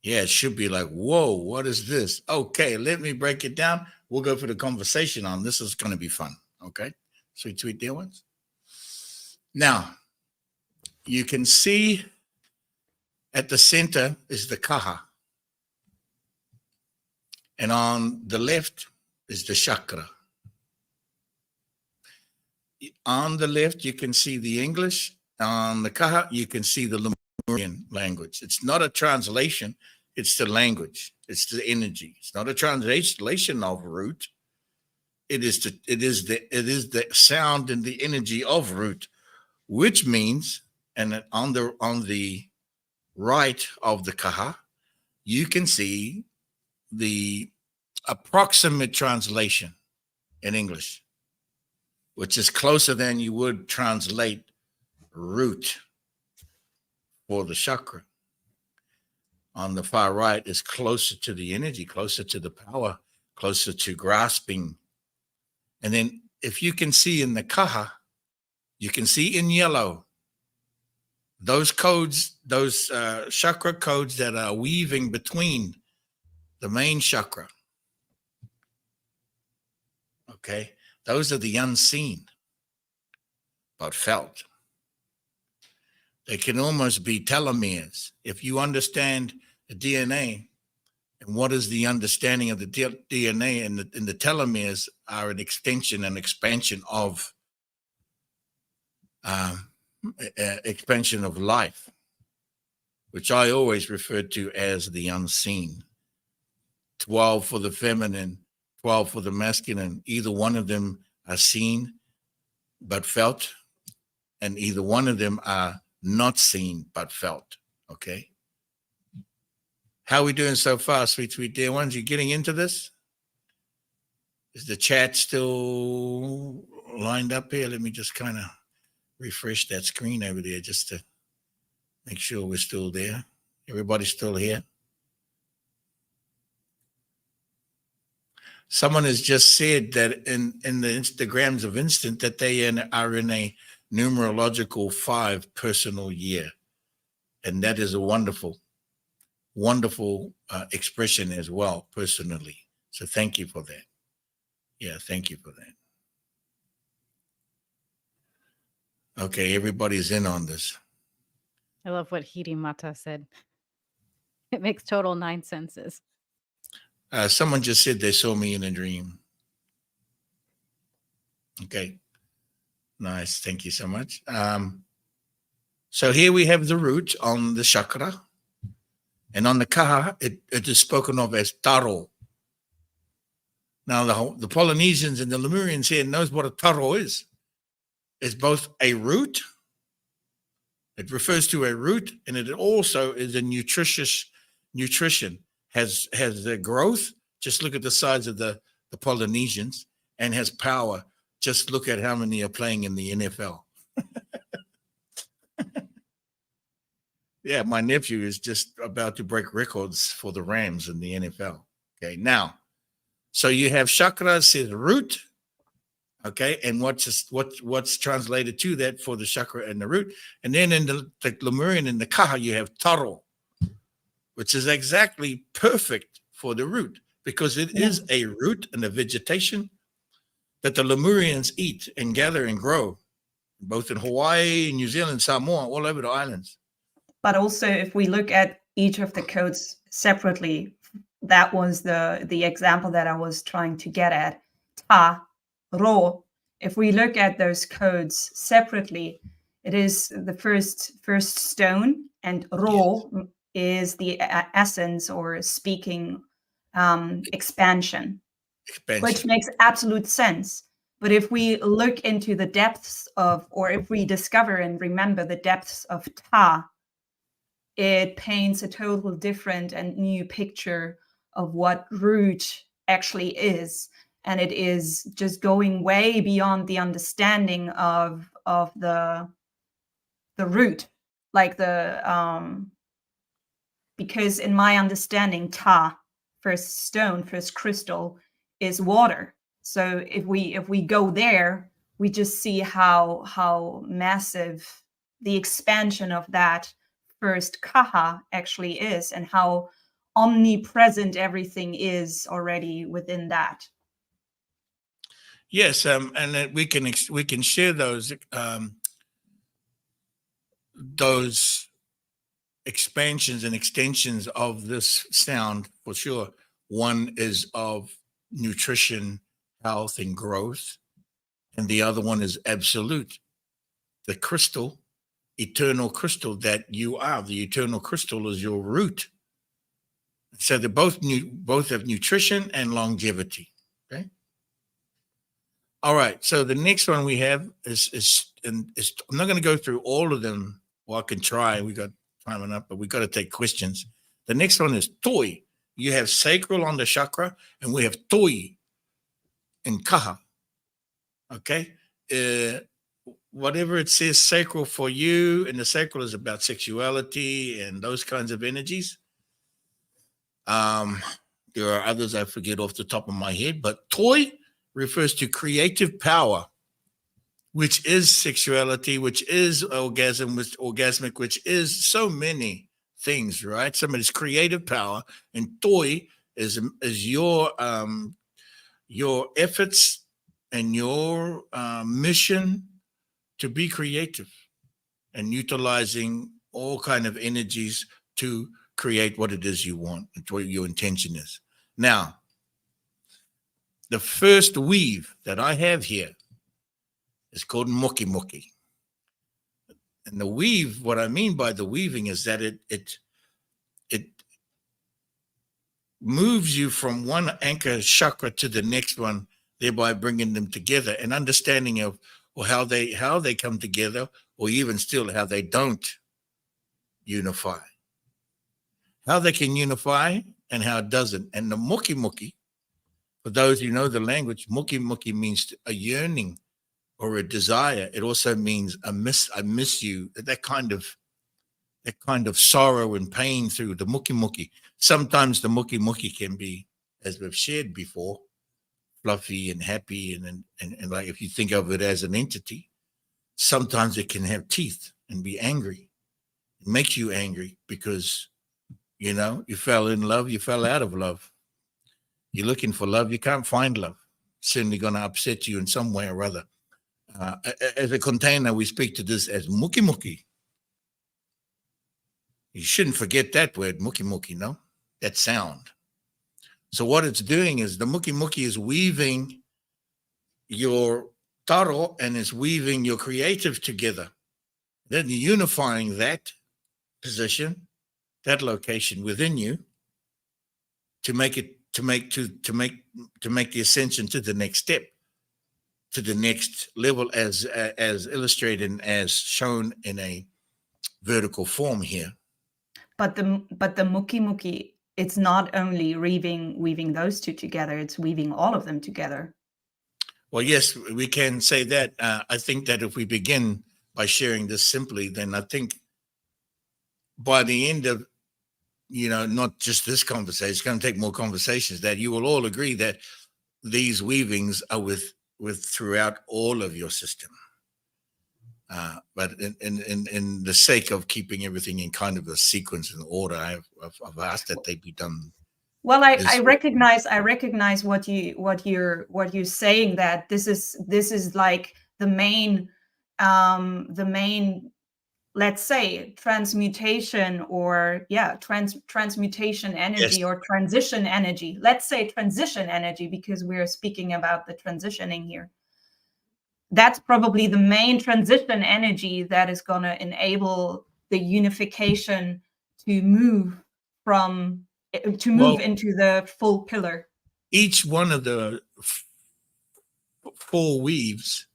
Yeah, it should be like, whoa, what is this? Okay, let me break it down. We'll go for the conversation on this. Is going to be fun. Okay, sweet dear ones. Now, you can see at the center is the Kaha. And on the left is the Chakra. On the left, you can see the English. On the Kaha, you can see the Lemurian language. It's not a translation. It's the language. It's the energy. It's not a translation of root. It is the sound and the energy of root, which means, and on the right of the Kaha, you can see the approximate translation in English, which is closer than you would translate root for the chakra. On the far right is closer to the energy, closer to the power, closer to grasping. And then if you can see in the Kaha, you can see in yellow those codes, those chakra codes that are weaving between the main chakra. Okay, those are the unseen, but felt. They can almost be telomeres. If you understand the DNA, and what is the understanding of the DNA, and the telomeres are an extension and expansion of life, which I always refer to as the unseen. 12 for the feminine, 12 for the masculine. Either one of them are seen but felt, and either one of them are not seen but felt. Okay. How are we doing so far, sweet dear ones? You getting into this? Is the chat still lined up here? Let me just kind of refresh that screen over there just to make sure we're still there. Everybody's still here? Someone has just said that in the Instagrams of Instant that they are in a numerological 5 personal year. And that is a wonderful wonderful expression as well, personally. So thank you for that. Yeah, thank you for that. Okay, everybody's in on this. I love what Hirimata said. It makes total 9 senses. Someone just said they saw me in a dream. Okay, nice. Thank you so much. So here we have the root on the chakra. And on the kaha, it is spoken of as taro. Now, the Polynesians and the Lemurians here knows what a taro is. It's both a root. It refers to a root, and it also is a nutrition. Has the growth. Just look at the size of the Polynesians, and has power. Just look at how many are playing in the NFL. Yeah, my nephew is just about to break records for the Rams in the NFL. Okay, now, so you have chakra says root. Okay, and what's translated to that for the chakra and the root, and then in the Lemurian and the kaha you have taro, which is exactly perfect for the root because it is a root and a vegetation that the Lemurians eat and gather and grow, both in Hawaii, New Zealand, Samoa, all over the islands. But also, if we look at each of the codes separately, that was the example that I was trying to get at. Ta, ro. If we look at those codes separately, it is the first stone, and ro is the essence or speaking expansion, which makes absolute sense. But if we look into the depths of, or if we discover and remember the depths of ta, it paints a total different and new picture of what root actually is. And it is just going way beyond the understanding of the root, like because in my understanding, ta, first stone, first crystal, is water. So if we go there, we just see how massive the expansion of that first kaha actually is, and how omnipresent everything is already within that. Yes, and we can share those expansions and extensions of this sound for sure. One is of nutrition, health, and growth, and the other one is absolute, the crystal, eternal crystal that you are. The eternal crystal is your root. So they both have nutrition and longevity. Okay. All right. So the next one we have is I'm not going to go through all of them. Well, I can try. We got time enough, but we got to take questions. The next one is toi. You have sacral on the chakra, and we have toi in kaha. Okay. Whatever it says sacral for you, and the sacral is about sexuality and those kinds of energies. There are others I forget off the top of my head, but toi refers to creative power, which is sexuality, which is orgasmic, which is so many things, right? Somebody's creative power, and toi is your efforts and your mission to be creative and utilizing all kind of energies to create what it is you want, what your intention is. Now, the first weave that I have here is called moki moki. And the weave, what I mean by the weaving is that it moves you from one anchor chakra to the next one, thereby bringing them together, and understanding of how they come together, or even still how they don't unify. How they can unify and how it doesn't. And the moki moki, for those who know the language, moki moki means a yearning or a desire. It also means I miss you. That kind of sorrow and pain through the moki moki. Sometimes the moki moki can be, as we've shared before, fluffy and happy, and like if you think of it as an entity, sometimes it can have teeth and be angry. It makes you angry because You know, you fell in love, you fell out of love. You're looking for love, you can't find love. Certainly going to upset you in some way or other. As a container, we speak to this as muki muki. You shouldn't forget that word, muki muki, no? That sound. So what it's doing is the muki muki is weaving your taro and is weaving your creative together. Then unifying that position, that location within you to make it, to make the ascension to the next step, to the next level, as illustrated and as shown in a vertical form here. But the muki muki, it's not only weaving those two together, it's weaving all of them together. Well, yes, we can say that. I think that if we begin by sharing this simply, then I think by the end of, not just this conversation, it's going to take more conversations, that you will all agree that these weavings are with throughout all of your system. But in the sake of keeping everything in kind of a sequence and order, I've asked that they be done. Well, I recognize what you're saying, that this is like the main let's say transmutation, or transmutation energy. Yes. Or transition energy. Let's say transition energy, because we're speaking about the transitioning here. That's probably the main transition energy that is going to enable the unification to move into the full pillar. Each one of the 4 weaves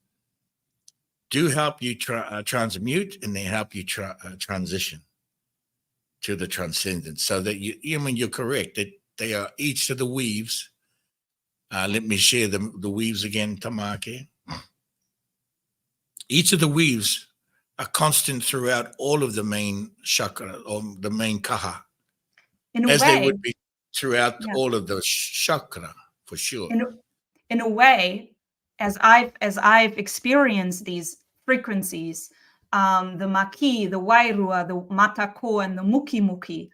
do help you transmute, and they help you transition to the transcendent. So that you're correct that they are each of the weaves. Let me share the weaves again, Tamake. Each of the weaves are constant throughout all of the main chakra, or the main kaha, as they would be throughout all of the chakra, for sure. In a way, as I've experienced these frequencies, the maki, the wairua, the matako, and the muki muki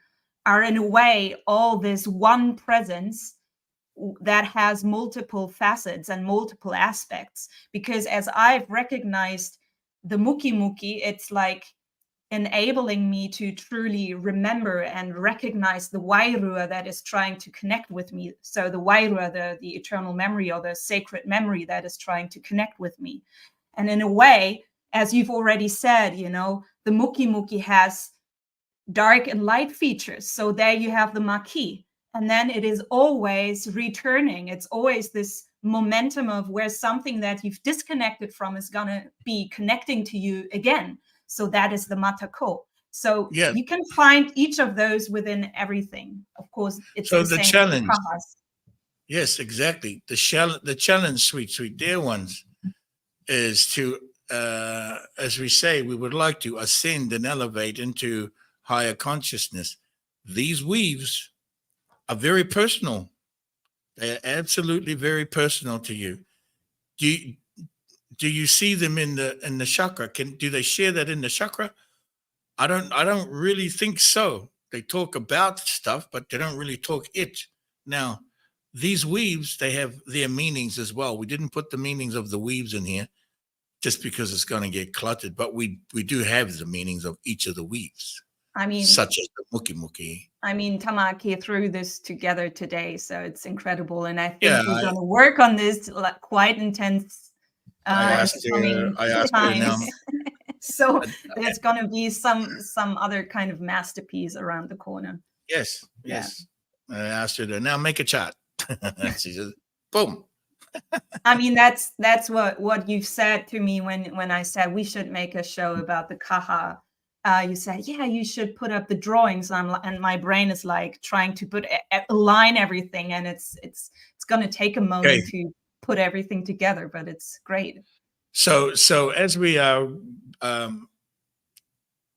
are in a way all this one presence that has multiple facets and multiple aspects. Because as I've recognized the muki muki, it's like enabling me to truly remember and recognize the wairua that is trying to connect with me. So the wairua, the eternal memory, or the sacred memory that is trying to connect with me. And in a way, as you've already said, the muki muki has dark and light features. So there you have the maki. And then it is always returning. It's always this momentum of where something that you've disconnected from is going to be connecting to you again. So that is the matako. So you can find each of those within everything. Of course, it's so the challenge. Yes, exactly. The challenge, sweet dear ones, is to, as we say, we would like to ascend and elevate into higher consciousness. These weaves are very personal. They are absolutely very personal to you. Do you see them in the chakra? Do they share that in the chakra? I don't really think so. They talk about stuff, but they don't really talk it. Now, these weaves, they have their meanings as well. We didn't put the meanings of the weaves in here just because it's going to get cluttered, but we do have the meanings of each of the weaves. I mean, such as the muki muki. I mean, Tamaki threw this together today, so it's incredible. And I think we're going to work on this quite intense. I asked her now. So there's going to be some other kind of masterpiece around the corner. Yes. I asked her to now make a chart. She says, boom. I mean, that's what you've said to me when I said we should make a show about the Kaha. You said, you should put up the drawings, and my brain is like trying to align everything, and it's going to take a moment to put everything together, but it's great. So as we are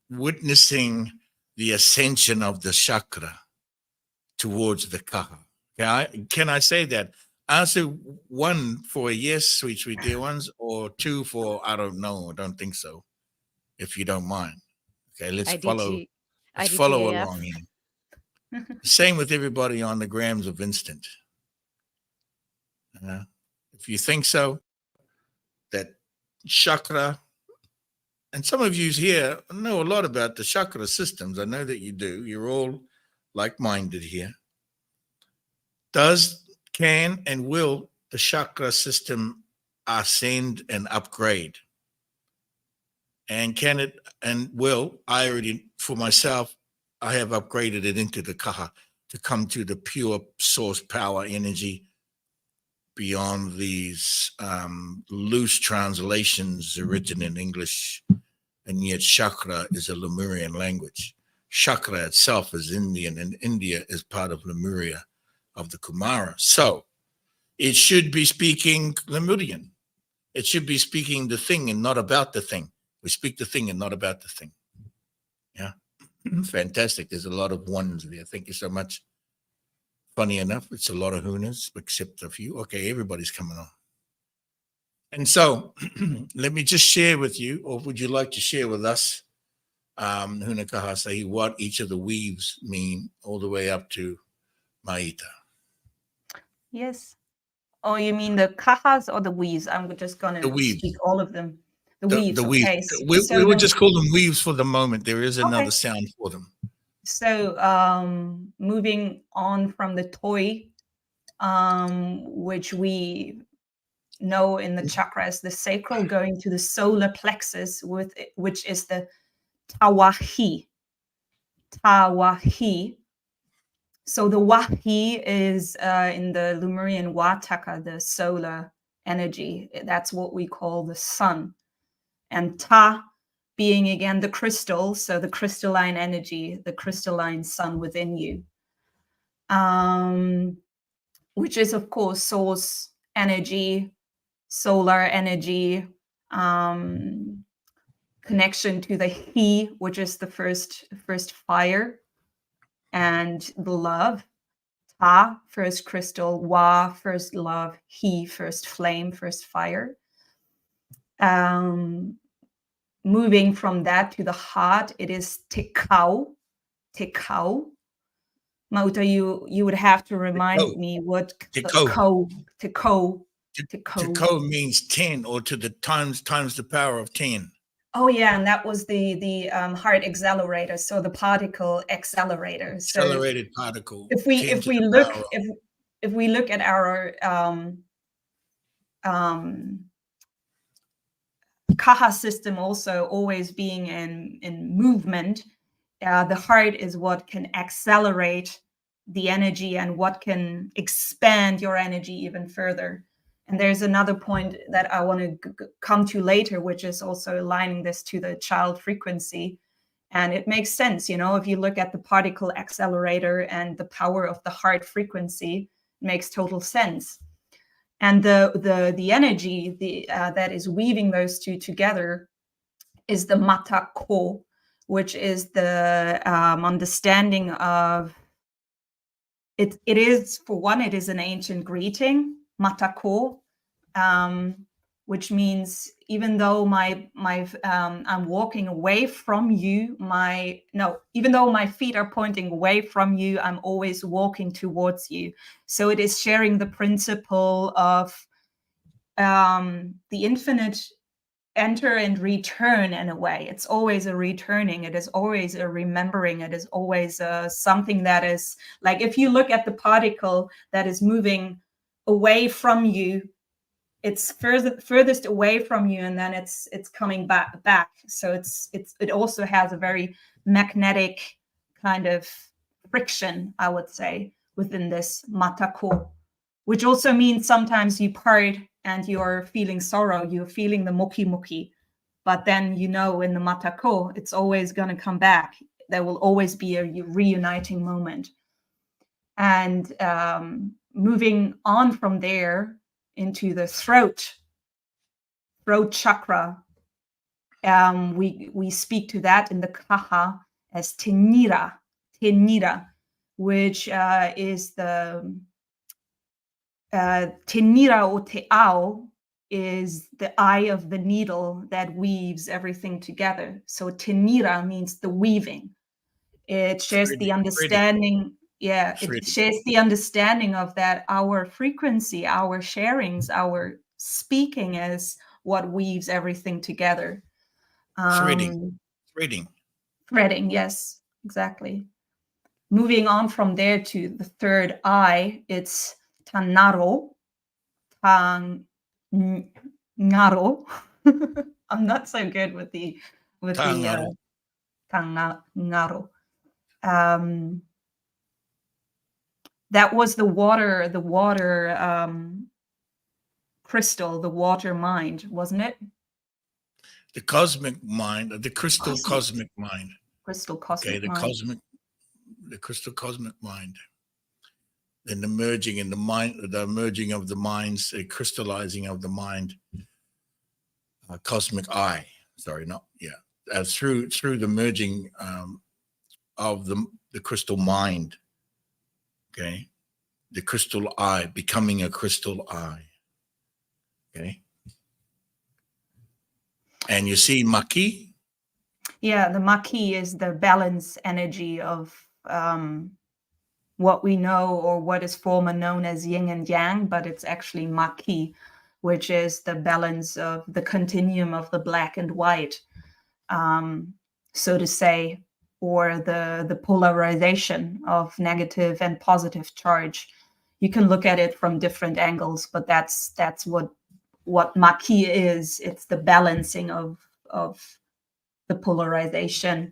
witnessing the ascension of the chakra towards the kaha, can I say that? Answer 1 for a yes, sweet dear ones, or 2 for I don't know, I don't think so, if you don't mind. Okay, let's follow along here. Same with everybody on the grams of instant. If you think so, that chakra, and some of you here know a lot about the chakra systems. I know that you do. You're all like-minded here. Can and will the chakra system ascend and upgrade? And can it and will, I already, for myself, I have upgraded it into the Kaha to come to the pure source power energy beyond these loose translations written in English. And yet chakra is a Lemurian language. Chakra itself is Indian, and India is part of Lemuria, of the Kumara. So it should be speaking Lemurian. It should be speaking the thing and not about the thing. We speak the thing and not about the thing. Yeah. Fantastic. There's a lot of ones there. Thank you so much. Funny enough, it's a lot of Hunas, except a few. Okay, everybody's coming on. And so let me just share with you, or would you like to share with us, Huna Kaha, what each of the weaves mean all the way up to Maita? Yes. Oh, you mean the kahas or the weaves? I'm just going to speak all of them. The weaves. The okay. weaves. We would just call them weaves for the moment. There is another sound for them. So moving on from the toy, which we know in the chakras, the sacral, going to the solar plexus, which is the tawahi. Tawahi. So the wahi is in the Lemurian wataka, the solar energy. That's what we call the sun. And ta being again the crystal, so the crystalline energy, the crystalline sun within you. Which is, of course, source energy, solar energy, connection to the he, which is the first fire, and the love. Ta, first crystal. Wa, first love. He, first flame, first fire. Moving from that to the heart, it is tekau. Tekau. Mauta, you would have to remind me what tekau. Tekau means 10, or to the times the power of 10. Oh yeah, and that was the heart accelerator, so the particle accelerator. Accelerated particle. If we look at our Kaha system also always being in movement, the heart is what can accelerate the energy and what can expand your energy even further. And there's another point that I want to come to later, which is also aligning this to the child frequency. And it makes sense, if you look at the particle accelerator and the power of the heart frequency, it makes total sense. And the energy that is weaving those two together is the mata ko, which is the understanding of it. It is, for one, it is an ancient greeting, mata ko, which means even though I'm walking away from you, even though my feet are pointing away from you, I'm always walking towards you. So it is sharing the principle of the infinite enter and return in a way. It's always a returning. It is always a remembering. It is always something that is like, if you look at the particle that is moving away from you, it's furthest away from you, and then it's coming back. So it also has a very magnetic kind of friction, I would say, within this matako, which also means sometimes you part and you're feeling sorrow, you're feeling the moki, but then in the matako, it's always going to come back. There will always be a reuniting moment. And moving on from there into the throat chakra, we speak to that in the Kaha as tenira, which is the tenira o te ao is the eye of the needle that weaves everything together. So tenira means the weaving. It shares the understanding. yeah, it shares the understanding of that our frequency, our sharings, our speaking is what weaves everything together. Threading. Threading, yes, exactly. Moving on from there to the third eye, it's Tanaro. Tangaro. I'm not so good with the Tangaro. Tangaro. That was the water crystal, the water mind, wasn't it? The cosmic mind, the crystal cosmic mind. Crystal cosmic the mind. The crystal cosmic mind. Then the merging in the mind, the merging of the minds, the crystallizing of the mind. Cosmic eye. Sorry, not yeah. Through the merging of the crystal mind. Okay, the crystal eye, becoming a crystal eye. Okay. And you see Maki? Yeah, the Maki is the balance energy of what we know, or what is former known as yin and yang, but it's actually Maki, which is the balance of the continuum of the black and white, so to say, or the polarization of negative and positive charge. You can look at it from different angles, but that's what Maki is. It's the balancing of the polarization.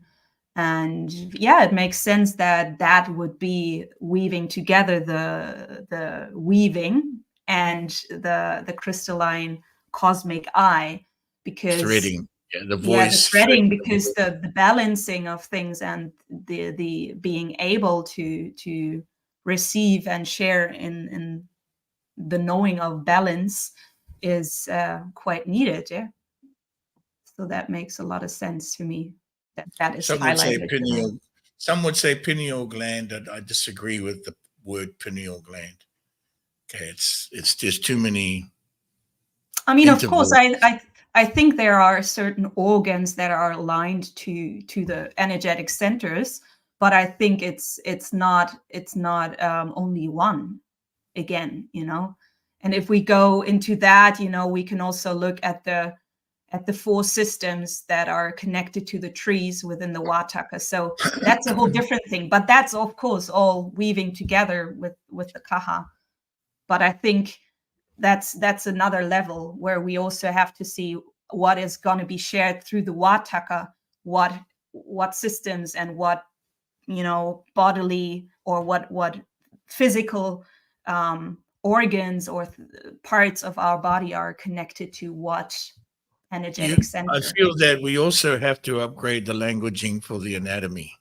And yeah, it makes sense that would be weaving together the weaving and the crystalline cosmic eye, because threading, the voice, the threading, because the balancing of things and the being able to receive and share in the knowing of balance is quite needed. Yeah, so that makes a lot of sense to me. That is highlighted. Some would say pineal gland. I disagree with the word pineal gland. Okay, it's just too many. I mean, intervals. Of course, I think there are certain organs that are aligned to the energetic centers, but I think it's not only one. Again, and if we go into that, we can also look at the 4 systems that are connected to the trees within the Wataka. So that's a whole different thing. But that's, of course, all weaving together with the Kaha. But I think that's another level where we also have to see what is going to be shared through the Wataka, what systems and what, bodily or what physical organs or parts of our body are connected to what energetic center. I feel that we also have to upgrade the languaging for the anatomy.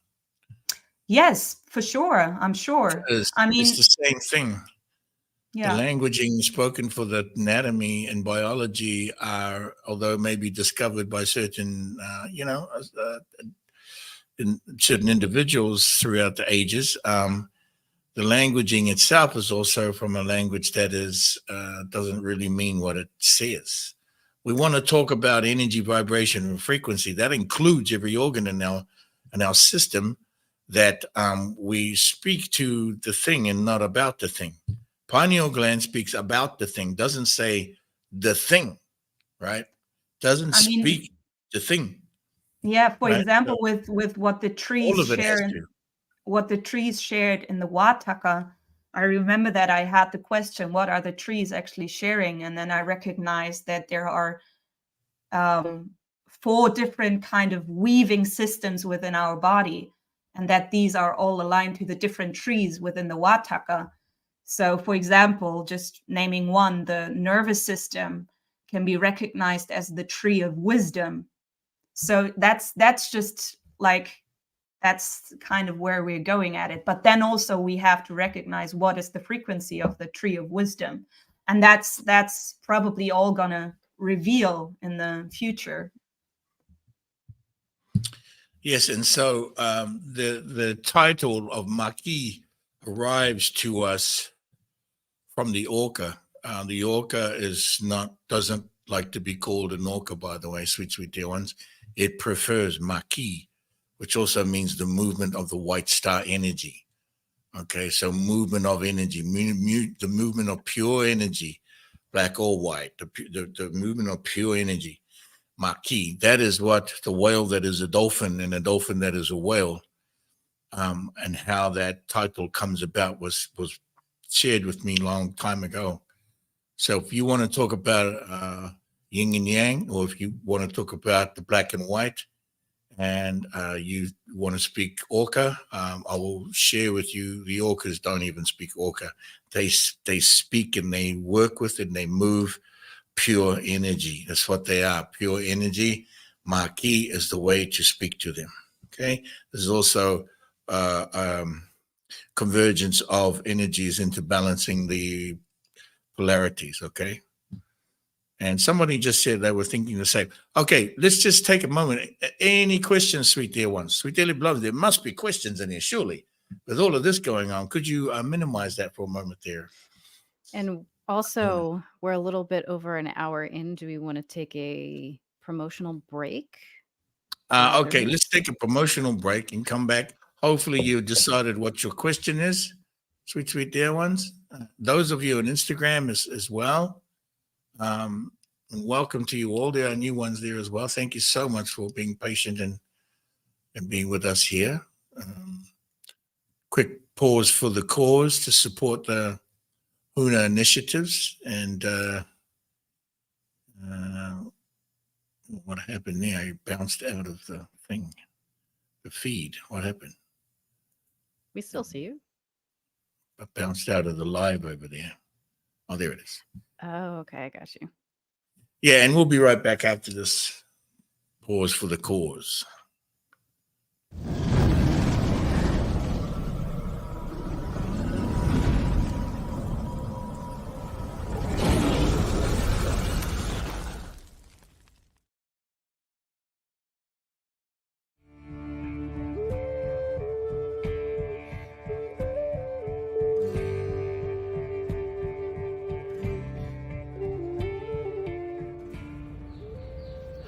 Yes, for sure. I'm sure. I mean, it's the same thing. Yeah. The languaging spoken for the anatomy and biology are, although maybe discovered by certain, in certain individuals throughout the ages, the languaging itself is also from a language that is doesn't really mean what it says. We want to talk about energy, vibration, and frequency. That includes every organ in our system, that we speak to the thing and not about the thing. Pineal gland speaks about the thing, doesn't say the thing, right? Doesn't speak the thing. Yeah, for example, with what the trees share, what the trees shared in the Wataka, I remember that I had the question, what are the trees actually sharing? And then I recognized that there are 4 different kind of weaving systems within our body, and that these are all aligned to the different trees within the Wataka. So, for example, just naming one, the nervous system can be recognized as the tree of wisdom. So that's just like, that's kind of where we're going at it. But then also we have to recognize what is the frequency of the tree of wisdom. And that's probably all gonna reveal in the future. Yes, and so the title of Maki arrives to us from the orca. The orca doesn't like to be called an orca, by the way, sweet dear ones. It prefers Maki, which also means the movement of the white star energy. Okay, so movement of energy, the movement of pure energy, black or white, the movement of pure energy. Maki, that is what the whale that is a dolphin and a dolphin that is a whale, and how that title comes about was shared with me a long time ago. So if you want to talk about yin and yang, or if you want to talk about the black and white, and you want to speak Orca, I will share with you. The Orcas don't even speak Orca. They speak and they work with it and they move pure energy. That's what they are, pure energy. Maki is the way to speak to them. Okay. There's also convergence of energies into balancing the polarities. Okay. And somebody just said they were thinking the same. Okay, let's just take a moment. Any questions, sweet dear ones? Sweet dearly beloved, there must be questions in here, surely. With all of this going on, could you minimize that for a moment there? And also, we're a little bit over an hour in. Do we want to take a promotional break? Okay, let's take a promotional break and come back. Hopefully you decided what your question is, sweet dear ones. Those of you on Instagram as well. And welcome to you all. There are new ones there as well. Thank you so much for being patient and being with us here. Quick pause for the cause to support the Huna initiatives. And what happened there? I bounced out of the thing, the feed. What happened? We still see you. I bounced out of the live over there. Oh, there it is. Oh, okay. I got you. Yeah, and we'll be right back after this pause for the cause.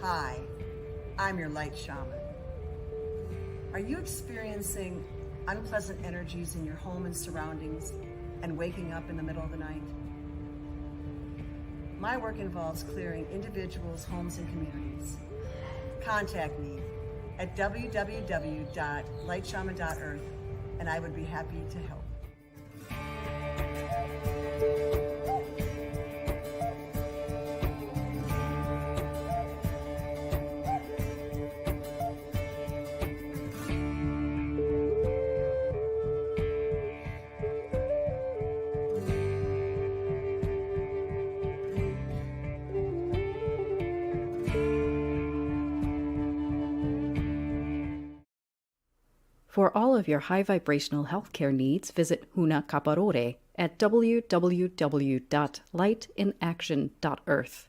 Hi, I'm your light shaman. Are you experiencing unpleasant energies in your home and surroundings and waking up in the middle of the night? My work involves clearing individuals, homes, and communities. Contact me at www.lightshaman.earth and I would be happy to help. For all of your high vibrational healthcare needs, visit Huna Kaha at www.lightinaction.earth.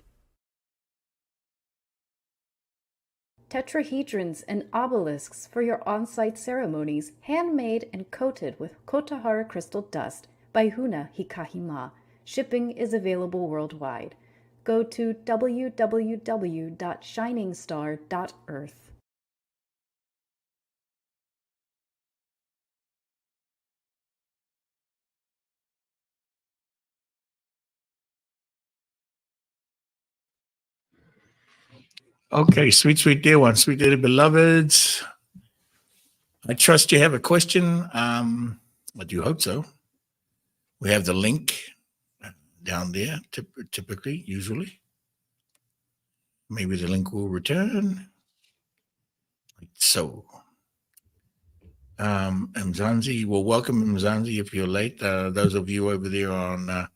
Tetrahedrons and obelisks for your on-site ceremonies, handmade and coated with Kotahara crystal dust by Huna Kaha. Shipping is available worldwide. Go to www.shiningstar.earth. Okay, sweet dear ones, sweet dear beloveds. I trust you have a question. I do hope so. We have the link down there, typically, usually. Maybe the link will return. Like so. Mzansi, well, welcome, Mzansi, if you're late. Those of you over there on the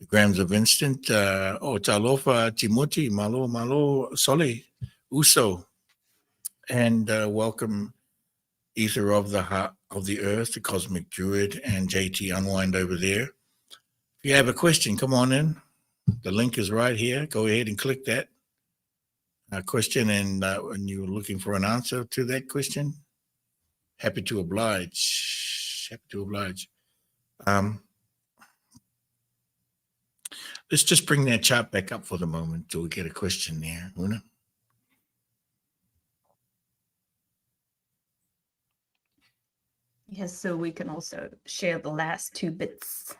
Grams of Instant, Talofa, Timoti, Malo, Sole, Uso. And welcome, Ether of the Earth, the Cosmic Druid, and JT Unwind over there. If you have a question, come on in. The link is right here. Go ahead and click that question, and when you're looking for an answer to that question, happy to oblige. Let's just bring that chart back up for the moment till we get a question there, Huna. Yes, so we can also share the last 2 bits.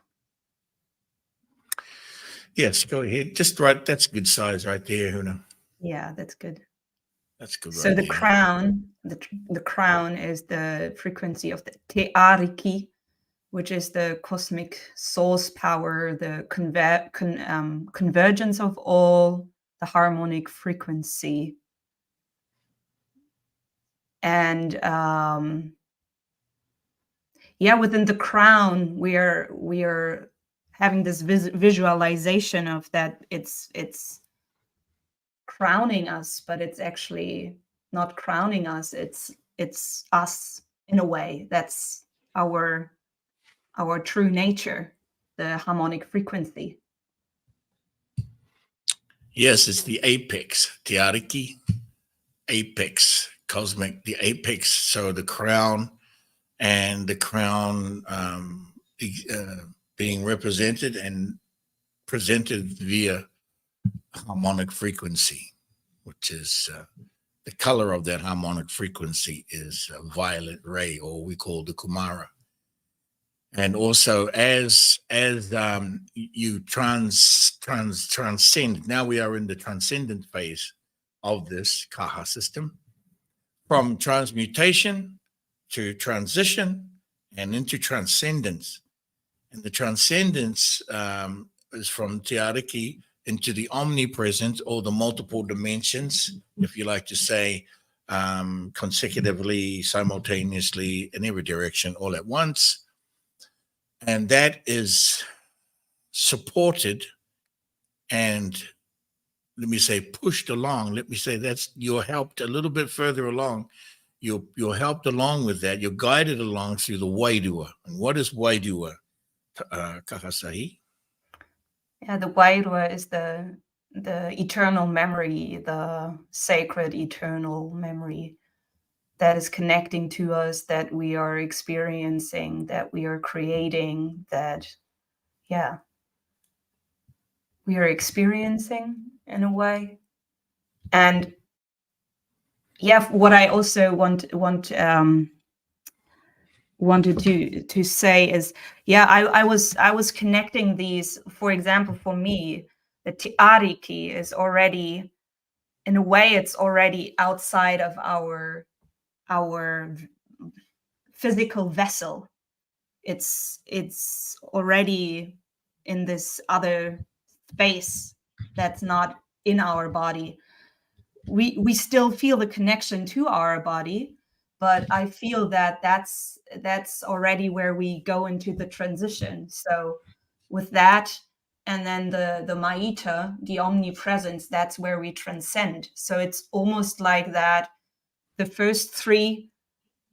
Yes, go ahead. Just right. That's good size right there, Huna. Yeah, that's good. That's good So right the there. crown, the crown is the frequency of the Teariki, which is the cosmic source power, the convergence of all, the harmonic frequency. And yeah, within the crown, we are having this visualization of that it's crowning us, but it's actually not crowning us. It's us in a way. That's our true nature, the harmonic frequency. Yes, it's the apex, Tiariki, apex, cosmic, the apex. So the crown, and the crown being represented and presented via harmonic frequency, which is the color of that harmonic frequency is violet ray, or we call the Kumara. And also, as you transcend, now we are in the transcendent phase of this Kaha system, from transmutation to transition and into transcendence. And the transcendence is from Teariki into the omnipresent, or the multiple dimensions, if you like to say, consecutively, simultaneously, in every direction, all at once. And that is supported and, let me say, pushed along. Let me say that's, you're helped a little bit further along. You're helped along with that. You're guided along through the Waidua. And what is Waidua, Kahasahi? Yeah, the Wairua is the eternal memory, the sacred eternal memory that is connecting to us, that we are experiencing, that we are creating, that, yeah, we are experiencing in a way. And yeah, what I also wanted to say is, yeah, I was connecting these. For example, for me, the Tiariki is already, in a way, it's already outside of our physical vessel. It's already in this other space that's not in our body. We still feel the connection to our body, but I feel that that's already where we go into the transition. So with that, and then the Maita, the omnipresence, that's where we transcend. So it's almost like that the first 3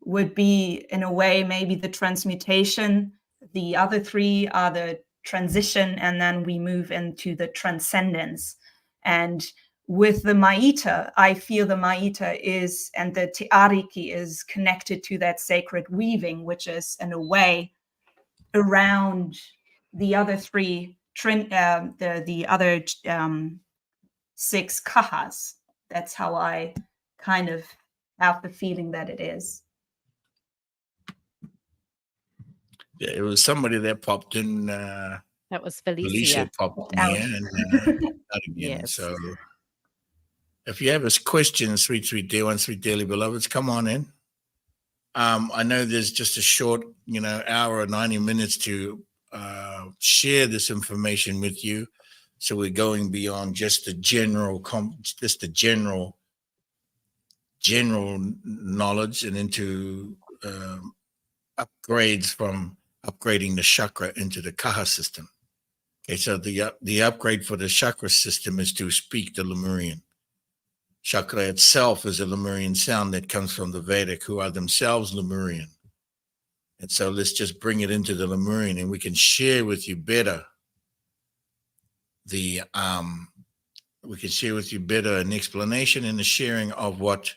would be, in a way, maybe the transmutation. The other 3 are the transition, and then we move into the transcendence. And with the Maita, I feel the Maita is, and the Teariki is connected to that sacred weaving, which is, in a way, around the other 3, the other 6 kahas. That's how I kind of have the feeling that it is. Yeah, it was somebody that popped in. That was Felicia Felicia. popped in Out. here and out again. Yes. So if you have a question, sweet dearly beloveds, come on in. I know there's just a short, hour or 90 minutes to share this information with you. So we're going beyond just the general knowledge and into upgrades, from upgrading the chakra into the Kaha system. Okay, so the upgrade for the chakra system is to speak the Lemurian. Chakra itself is a Lemurian sound that comes from the Vedic, who are themselves Lemurian. And so let's just bring it into the Lemurian, and we can share with you better an explanation and the sharing of what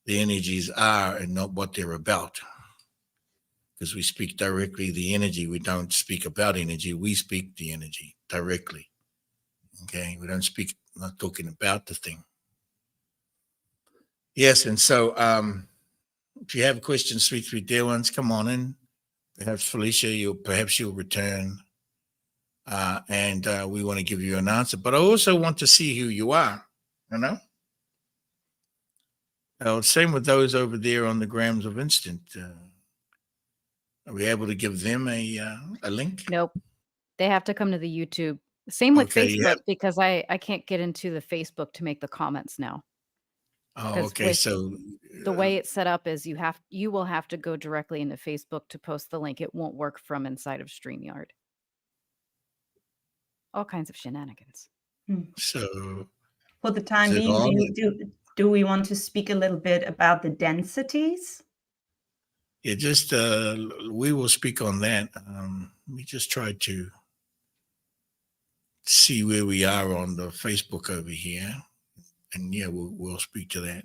the energies are and not what they're about. Because we speak directly the energy. We don't speak about energy. We speak the energy directly. Okay, we don't speak, not talking about the thing. Yes, and so if you have questions, sweet dear ones, come on in. Perhaps Felicia, you'll return. And we want to give you an answer. But I also want to see who you are, you know? Same with those over there on the Grams of Instant. Are we able to give them a link? Nope. They have to come to the YouTube. Same with Okay, Facebook, because I can't get into the Facebook to make the comments now. Oh, okay. So the way it's set up is you will have to go directly into Facebook to post the link. It won't work from inside of StreamYard. All kinds of shenanigans. So for the time being, do we want to speak a little bit about the densities? Yeah, just we will speak on that. We just try to see where we are on the Facebook over here, and yeah, we'll speak to that.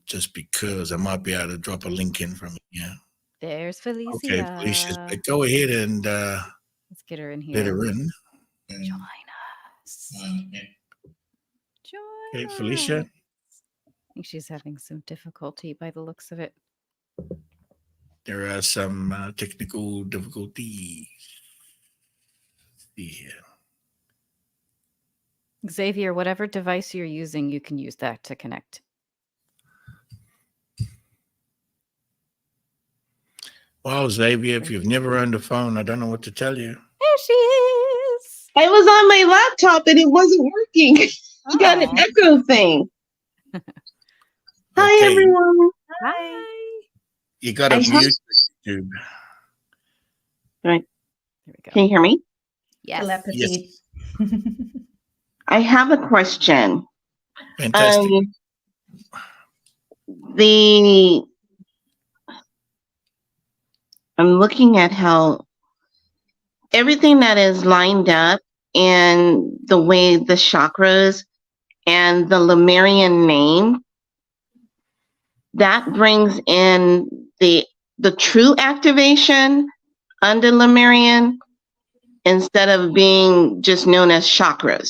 Just because I might be able to drop a link in from here. There's Felicia. Okay, Felicia, go ahead and let's get her in here. Let her in. Join us. Join Okay, Felicia. I think she's having some difficulty by the looks of it. There are some technical difficulties. Yeah. Xavier, whatever device you're using, you can use that to connect. Well, Xavier, if you've never owned a phone, I don't know what to tell you. There she is. I was on my laptop and it wasn't working. It's got an echo thing. Hi, everyone. Hi. You got to mute YouTube. Right. There we go. Can you hear me? Yes. Yes. I have a question. Fantastic. I'm looking at how everything that is lined up and the way the chakras and the Lemurian name, that brings in the true activation under Lemurian instead of being just known as chakras.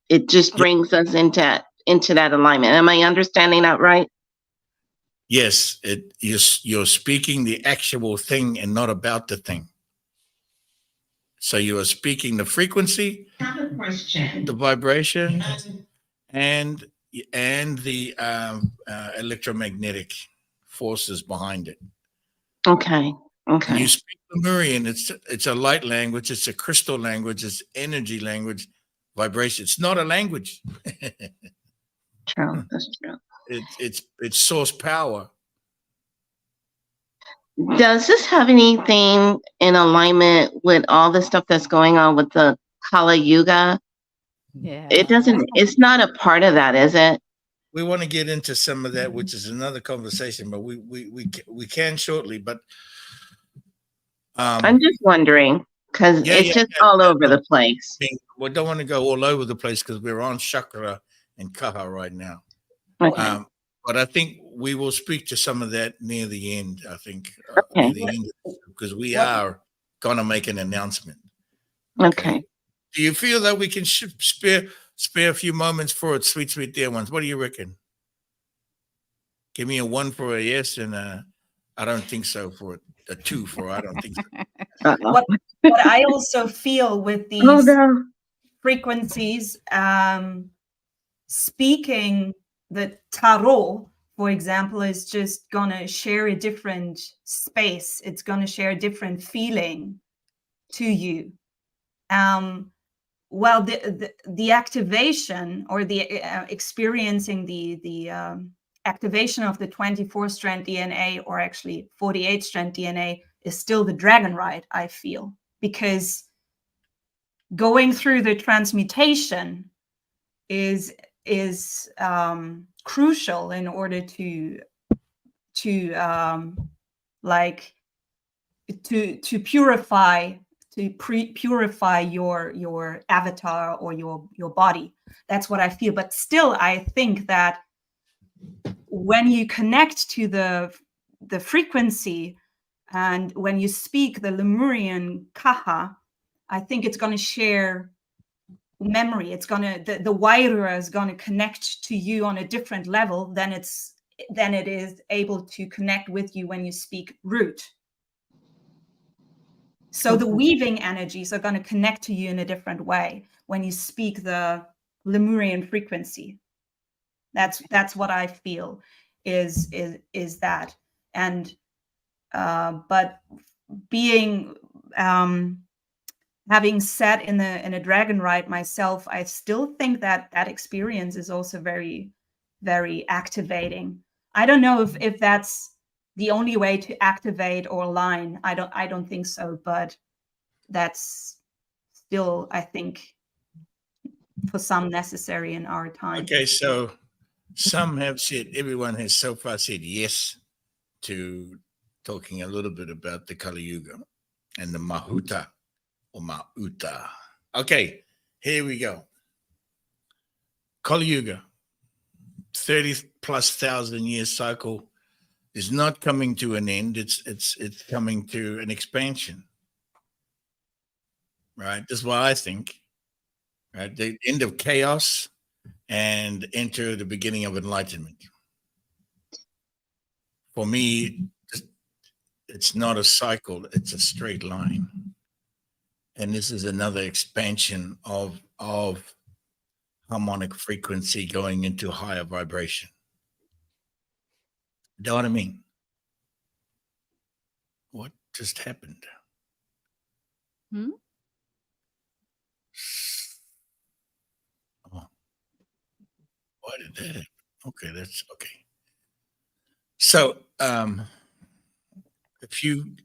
It just brings us into that alignment. Am I understanding that right? Yes, you're speaking the actual thing and not about the thing. So you are speaking the frequency, the vibration, and the electromagnetic forces behind it. Okay. When you speak Lemurian, it's a light language, it's a crystal language, it's energy language, vibration. It's not a language. True, that's true. It's source power. Does this have anything in alignment with all the stuff that's going on with the Kali Yuga? Yeah. It doesn't, it's not a part of that, is it? We want to get into some of that, which is another conversation, but we can shortly. But I'm just wondering because it's just all over the place. We don't want to go all over the place because we're on Chakra and Kaha right now. Okay. But I think we will speak to some of that near the end. I think Okay. near the end because we are going to make an announcement. Okay. Do you feel that we can spare a few moments for it, sweet dear ones? What do you reckon? Give me a 1 for a yes and I don't think so for a 2 for I don't think so. What I also feel with these frequencies, speaking the tarot, for example, is just gonna share a different space. It's gonna share a different feeling to you. Well, the activation or the experiencing the activation of the 24-strand DNA, or actually 48-strand DNA, is still the dragon ride, I feel, because going through the transmutation is crucial in order to purify purify your avatar or your body. That's what I feel. But still, I think that when you connect to the frequency and when you speak the Lemurian Kaha, I think it's going to share memory. It's going to the Wairua is going to connect to you on a different level than than it is able to connect with you when you speak root. So the weaving energies are going to connect to you in a different way when you speak the Lemurian frequency. That's what I feel is that. And but being having sat in a dragon ride myself, I still think that experience is also very, very activating. I don't know if that's the only way to activate or align. I don't think so, but that's still, I think, for some necessary in our time. Okay, so some have said, everyone has so far said yes to talking a little bit about the Kali Yuga and the Mahuta or Mauta. Okay, here we go. Kali Yuga, 30,000+ year cycle is not coming to an end. It's coming to an expansion. Right? That's what I think. Right? The end of chaos and enter the beginning of enlightenment. For me, it's not a cycle, it's a straight line. And this is another expansion of harmonic frequency going into higher vibration. You know what I mean? What just happened? Oh, why did that happen? Okay, that's okay. So if you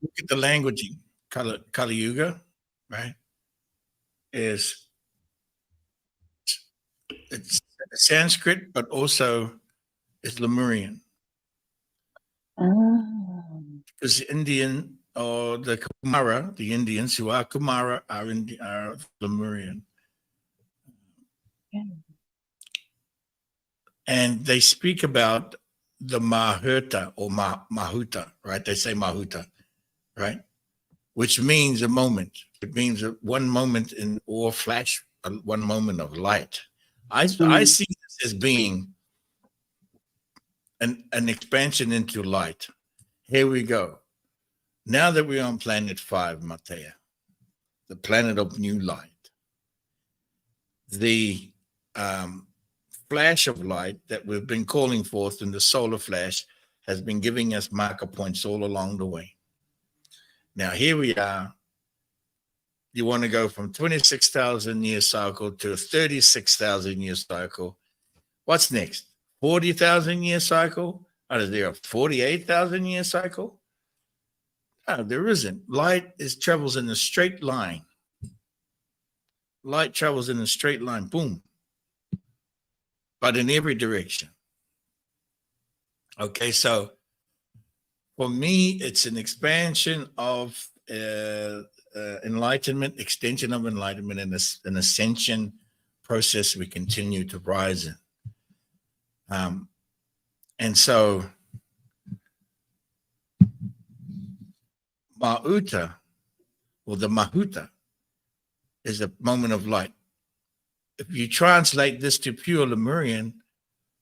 look at the languaging, Kali Yuga, right, it's Sanskrit, but also it's Lemurian. Because Indian or the Kumara, the Indians who are Kumara are Lemurian. And they speak about the Mahuta or Mahuta, right? They say Mahuta, right? Which means a moment. It means one moment or flash, one moment of light. I see this as being an expansion into light. Here we go. Now that we're on planet 5, Matea, the planet of new light, the flash of light that we've been calling forth in the solar flash has been giving us marker points all along the way. Now, here we are. You want to go from 26,000 year cycle to a 36,000 year cycle. What's next? 40,000 year cycle? Or is there a 48,000 year cycle? No, there isn't. Light travels in a straight line. Light travels in a straight line, boom. But in every direction. Okay, so for me, it's an expansion of enlightenment, extension of enlightenment, and an ascension process we continue to rise in. And so Mauta, or the Mahuta, is a moment of light. If you translate this to pure Lemurian,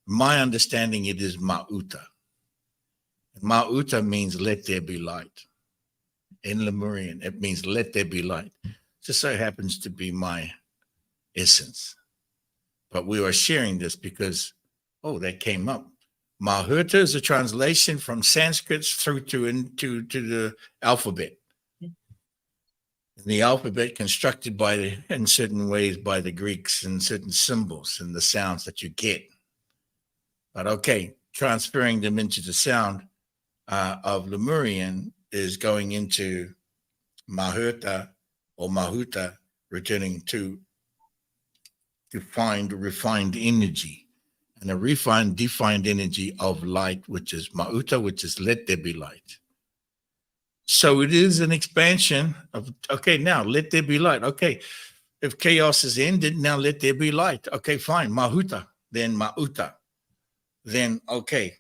my understanding it is Mauta. Mauta means let there be light. In Lemurian, it means let there be light. Just so happens to be my essence. But we are sharing this because, that came up. Mahuta is a translation from Sanskrit through to the alphabet. The alphabet constructed in certain ways by the Greeks and certain symbols and the sounds that you get. But okay, transferring them into the sound of Lemurian is going into Mahuta or Mahuta, returning to find refined energy. And a refined, defined energy of light, which is Mauta, which is let there be light. So it is an expansion of, okay, now let there be light. Okay, if chaos is ended, now let there be light. Okay, fine, Mahuta, then Mauta. Then, okay,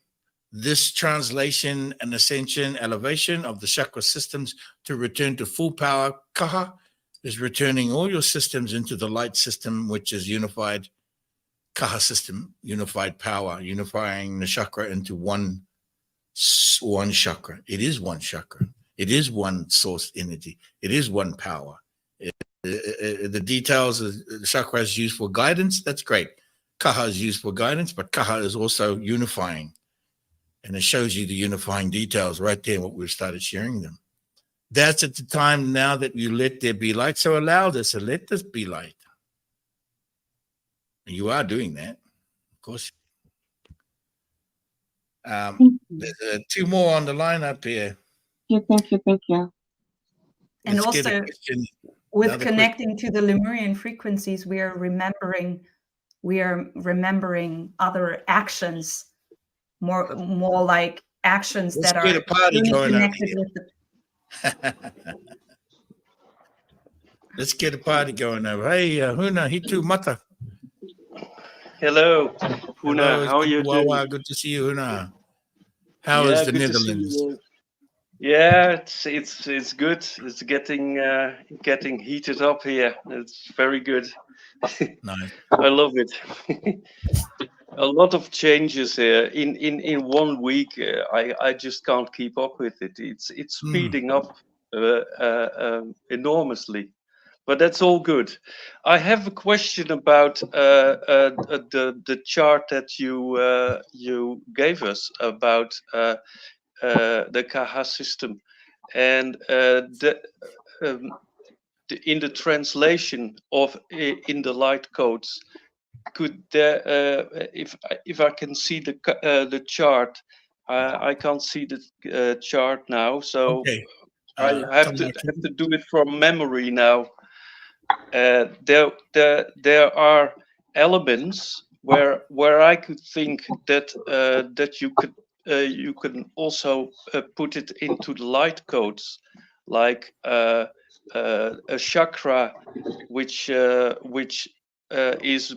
this translation and ascension, elevation of the chakra systems to return to full power, Kaha, is returning all your systems into the light system, which is unified Kaha system, unified power, unifying the chakra into one chakra. It is one chakra. It is one source energy. It is one power. The details of the chakra is used for guidance. That's great. Kaha is used for guidance, but Kaha is also unifying. And it shows you the unifying details right there, what we've started sharing them. That's at the time now that you let there be light. So allow this, so let this be light. You are doing that, of course. There's 2 more on the line up here. Thank you. And Let's get a also, question. with connecting to the Lemurian frequencies, we are remembering other actions, more like actions Let's that get are a party really going connected over with the. Let's get a party going over. Hey, Huna, hitu mata. Hello, Huna. Hello, How are you doing? Good to see you, Huna. How is the good Netherlands? to see you. Yeah, it's good. It's getting heated up here. It's very good. Nice. I love it. A lot of changes here in 1 week. I just can't keep up with it. It's speeding up enormously. But that's all good. I have a question about the chart that you gave us about the Kaha system, and in the translation of in the light codes. Could there, if I can see the chart, I can't see the chart now, so Okay. I have to do it from memory now. There are elements where I could think that that you can also put it into the light codes, like a chakra, which is,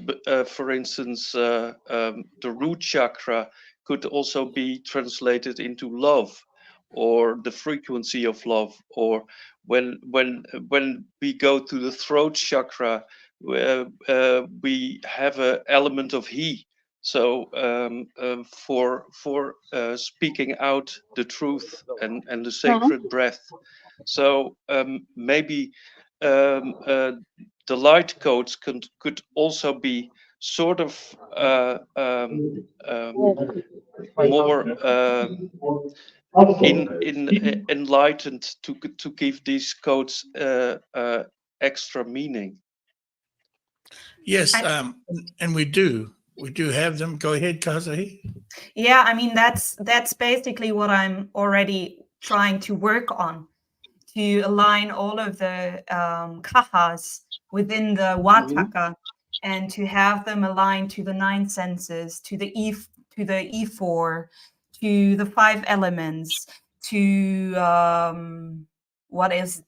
for instance, the root chakra could also be translated into love, or the frequency of love, or when we go to the throat chakra, we have an element of he. So for speaking out the truth and the sacred breath. So maybe the light codes could also be sort of more enlightened to give these codes extra meaning. Yes, and we do have them. Go ahead, Kazahi. Yeah, I mean that's basically what I'm already trying to work on, to align all of the kahas within the Wataka, and to have them aligned to the 9 senses, to the E4, to the 5 elements, to what is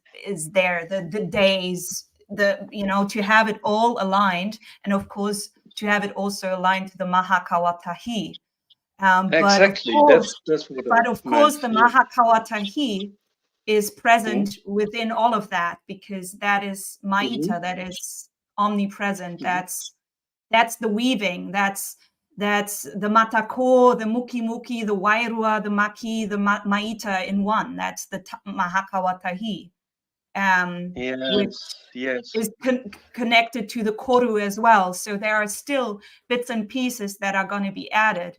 there, the days, to have it all aligned, and of course to have it also aligned to the Mahakawatahi. Exactly, that's what but of course the yeah. Mahakawatahi is present within all of that, because that is Maita, that is omnipresent. That's the weaving. That's the Matako, the Muki, the Wairua, the Maki, the Maita in one. That's the Mahakawatahi. Which is connected to the Koru as well. So there are still bits and pieces that are going to be added.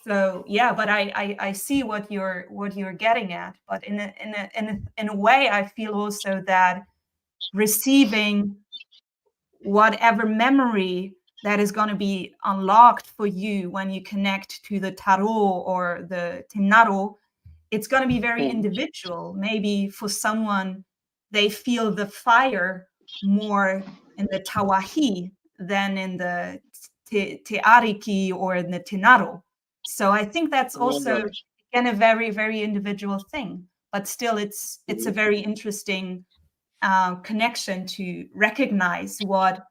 So yeah, but I see what you're getting at. But in a way, I feel also that receiving whatever memory that is going to be unlocked for you when you connect to the Taro or the Tenaro, it's going to be very individual. Maybe for someone, they feel the fire more in the Tawahi than in the Te Ariki or in the Tenaro. So I think that's also again a very, very individual thing. But still, it's a very interesting connection to recognize what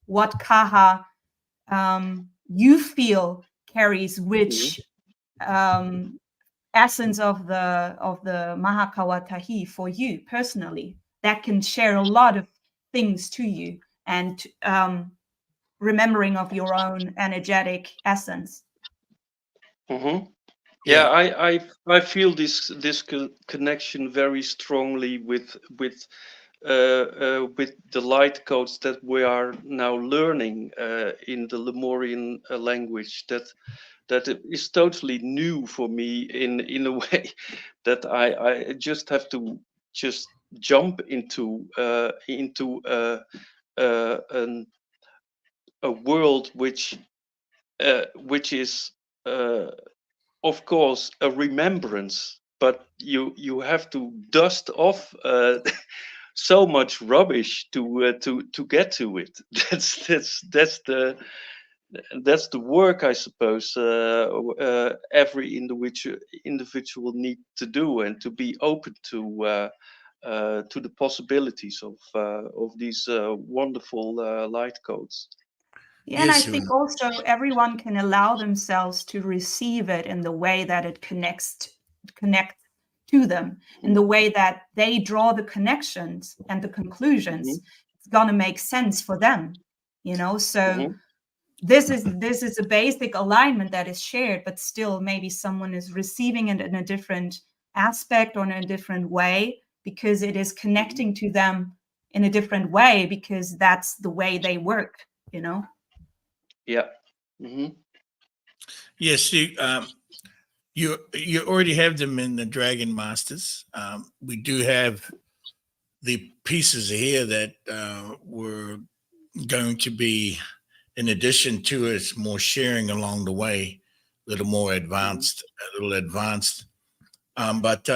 Kaha you feel carries which essence of the Mahakawatahi for you personally, that can share a lot of things to you. And remembering of your own energetic essence. Mm-hmm. Yeah, I feel this connection very strongly with the light codes that we are now learning in the Lemurian language. That it is totally new for me in a way that I just have to just jump into a world which is of course a remembrance, but you have to dust off so much rubbish to get to it. That's the work, I suppose, every individual need to do, and to be open to the possibilities of these wonderful light codes. Yeah, and I Yes, think also everyone can allow themselves to receive it in the way that it connect to them, in the way that they draw the connections and the conclusions. It's gonna make sense for them, you know. So this is a basic alignment that is shared, but still maybe someone is receiving it in a different aspect or in a different way, because it is connecting to them in a different way, because that's the way they work, you know. Yeah. Yes, you already have them in the Dragon Masters. We do have the pieces here that were going to be, in addition to it, more sharing along the way, a little more advanced, But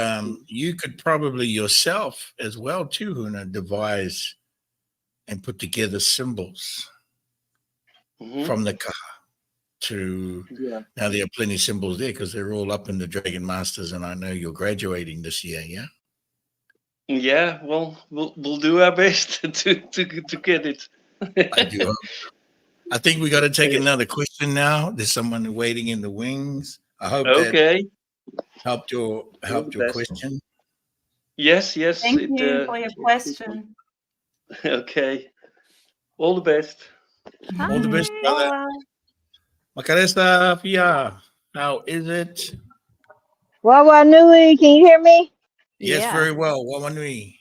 you could probably yourself as well too, Huna, devise and put together symbols from the Kaha to. Now there are plenty of symbols there because they're all up in the Dragon Masters, and I know you're graduating this year. Yeah. Yeah. Well, we'll do our best to get it. I do hope. I think we got to take another question now. There's someone waiting in the wings. I hope that helped your question. Yes. Thank you for your question. Okay. All the best. All the best, brother. Makaresa Pia, how is it? Wawanui, can you hear me? Yes, Yeah. very well. Wawanui.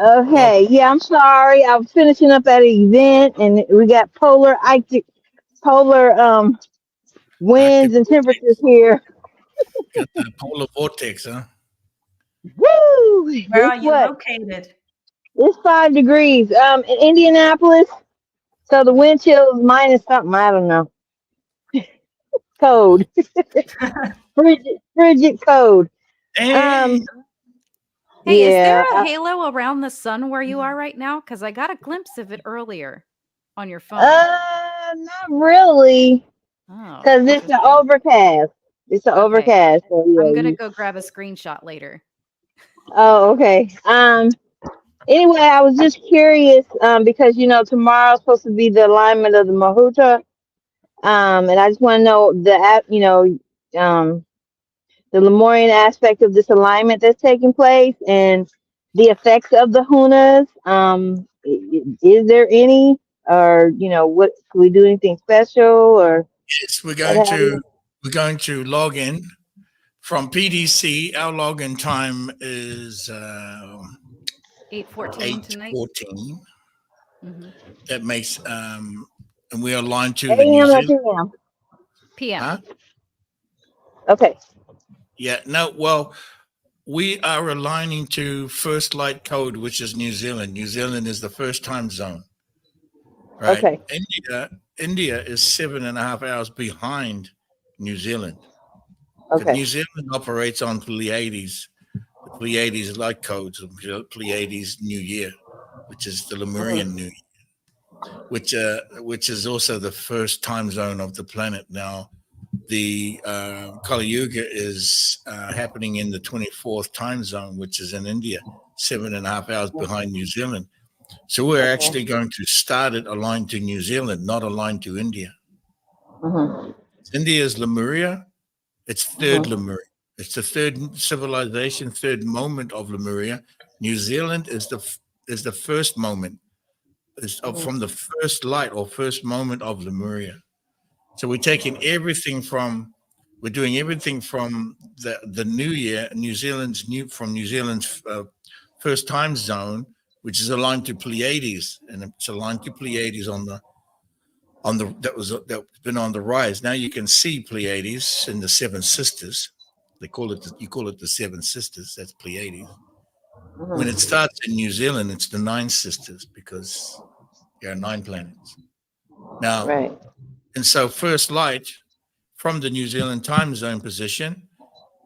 Okay, yeah, I'm sorry. I'm finishing up at an event and we got polar winds and temperatures here. Got the polar vortex, huh? Woo! Where are It's you what? located? It's 5 degrees. In Indianapolis. So the wind chill is minus something. I don't know. Cold. frigid cold. Hey. Hey, is there Yeah. a halo around the sun where you are right now? Because I got a glimpse of it earlier on your phone. Not really. Oh, Because it's an overcast. It's an overcast. So yeah, I'm gonna go grab a screenshot later. Oh, okay. Anyway, I was just curious, because tomorrow's supposed to be the alignment of the Mahuta. And I just want to know the Lemurian aspect of this alignment that's taking place and the effects of the Hunas. Is there any, or what, can we do anything special, or? Yes, we're going to log in from PDC. Our login time is 8:14 tonight. 8:14. That makes and we are aligned to the AM New or Zealand PM? PM. Huh? Okay. Yeah, no, well, we are aligning to first light code, which is New Zealand. New Zealand is the first time zone. Right. Okay. India is 7.5 hours behind New Zealand. Because Okay. New Zealand operates on Pleiades. The Pleiades light codes, Pleiades New Year, which is the Lemurian New Year, which is also the first time zone of the planet. Now, the Kali Yuga is happening in the 24th time zone, which is in India, 7.5 hours behind New Zealand. So we're actually going to start it aligned to New Zealand, not aligned to India. India is Lemuria. It's third Lemuria. It's the third civilization, third moment of Lemuria. New Zealand is the first moment from the first light or first moment of Lemuria. So we're taking everything from, we're doing everything from the new year, New Zealand's first time zone, which is aligned to Pleiades, and it's aligned to Pleiades that's been on the rise. Now you can see Pleiades in the Seven Sisters. You call it the Seven Sisters. That's Pleiades. When it starts in New Zealand, it's the Nine Sisters because there are 9 planets. Now, Right. and so first light from the New Zealand time zone position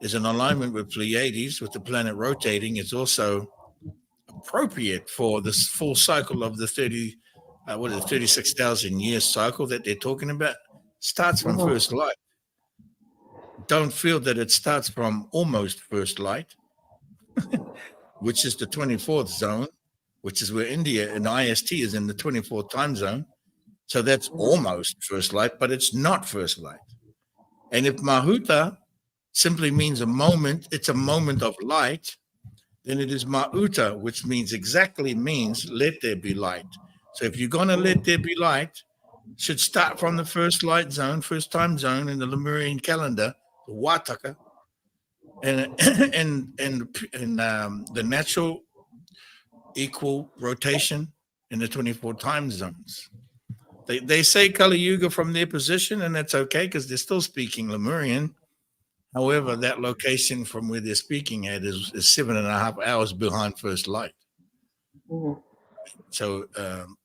is in alignment with Pleiades, with the planet rotating. It's also appropriate for this full cycle of the 36,000 year cycle that they're talking about. Starts from first light. Don't feel that it starts from almost first light, which is the 24th zone, which is where India and IST is in the 24th time zone. So that's almost first light, but it's not first light. And if Mahuta simply means a moment, it's a moment of light, then it is Mauta, which means let there be light. So if you're going to let there be light, it should start from the first light zone, first time zone in the Lemurian calendar, the Wataka, and the natural equal rotation in the 24 time zones. They say Kali Yuga from their position, and that's okay because they're still speaking Lemurian. However, that location from where they're speaking at is 7.5 hours behind first light. So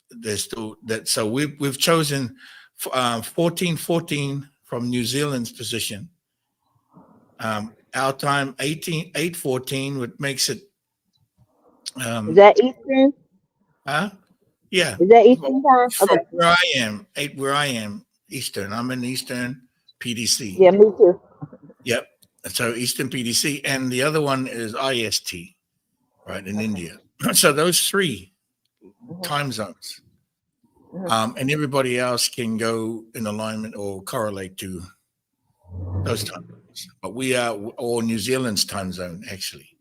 there's still that. So we've chosen 1414 from New Zealand's position. Our time 814, which makes it. Is that Eastern? Yeah. Is that Eastern time? From Okay. where I am, Eastern. I'm in Eastern PDC. Yeah, me too. Yep. So Eastern PDC, and the other one is IST, right, in India. So those 3 time zones, and everybody else can go in alignment or correlate to those time zones. But we are all New Zealand's time zone, actually,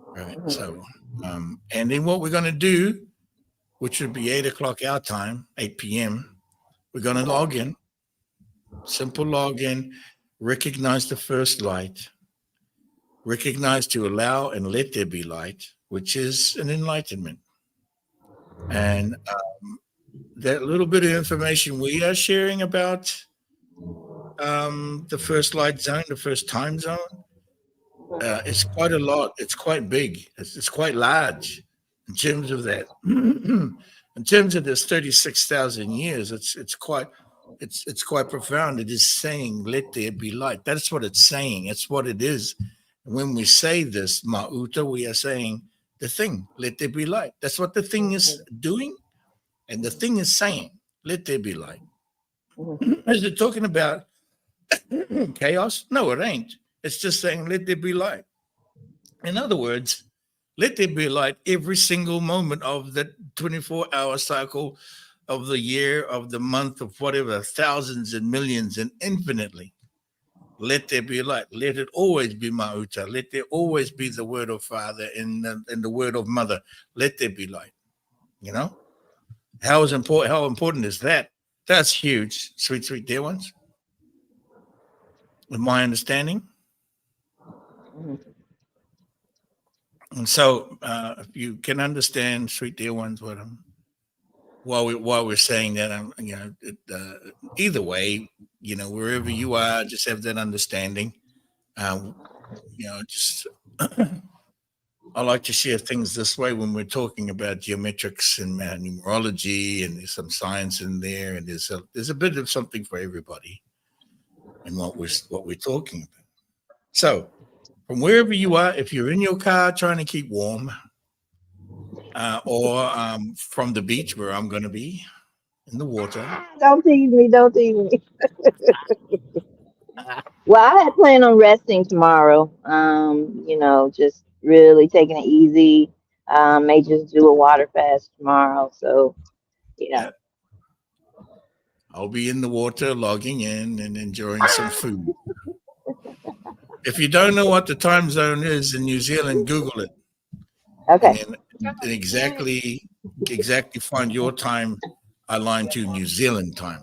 right? So, and then what we're going to do, which would be 8 o'clock our time, 8 p.m., we're going to log in, simple login, recognize the first light, recognize to allow and let there be light, which is an enlightenment. And that little bit of information we are sharing about the first light zone, the first time zone, it's quite a lot. It's quite big. It's quite large in terms of that. In terms of this 36,000 years, it's quite profound. It is saying, "Let there be light." That's what it's saying. It's what it is. And when we say this, Mauta, we are saying the thing, "Let there be light." That's what the thing is doing, and the thing is saying, "Let there be light." Is it talking about chaos? No, it ain't. It's just saying, "Let there be light." In other words, let there be light every single moment of the 24-hour cycle of the year, of the month, of whatever, thousands and millions and infinitely. Let there be light. Let it always be Mauta. Let there always be the word of Father and the word of Mother. Let there be light. You know? How important is that? That's huge, sweet, sweet dear ones. With my understanding. And so, if you can understand, sweet dear ones, what while we're saying that, either way, wherever you are, just have that understanding. Just I like to share things this way when we're talking about geometrics and numerology, and there's some science in there, and there's a bit of something for everybody in what we're talking about. So, from wherever you are, if you're in your car trying to keep warm, or from the beach where I'm going to be in the water. Don't tease me. Don't tease me. Well, I had planned on resting tomorrow. Just really taking it easy. May just do a water fast tomorrow. So, yeah. I'll be in the water, logging in and enjoying some food. If you don't know what the time zone is in New Zealand, Google it. Okay. And exactly exactly find your time aligned to New Zealand time.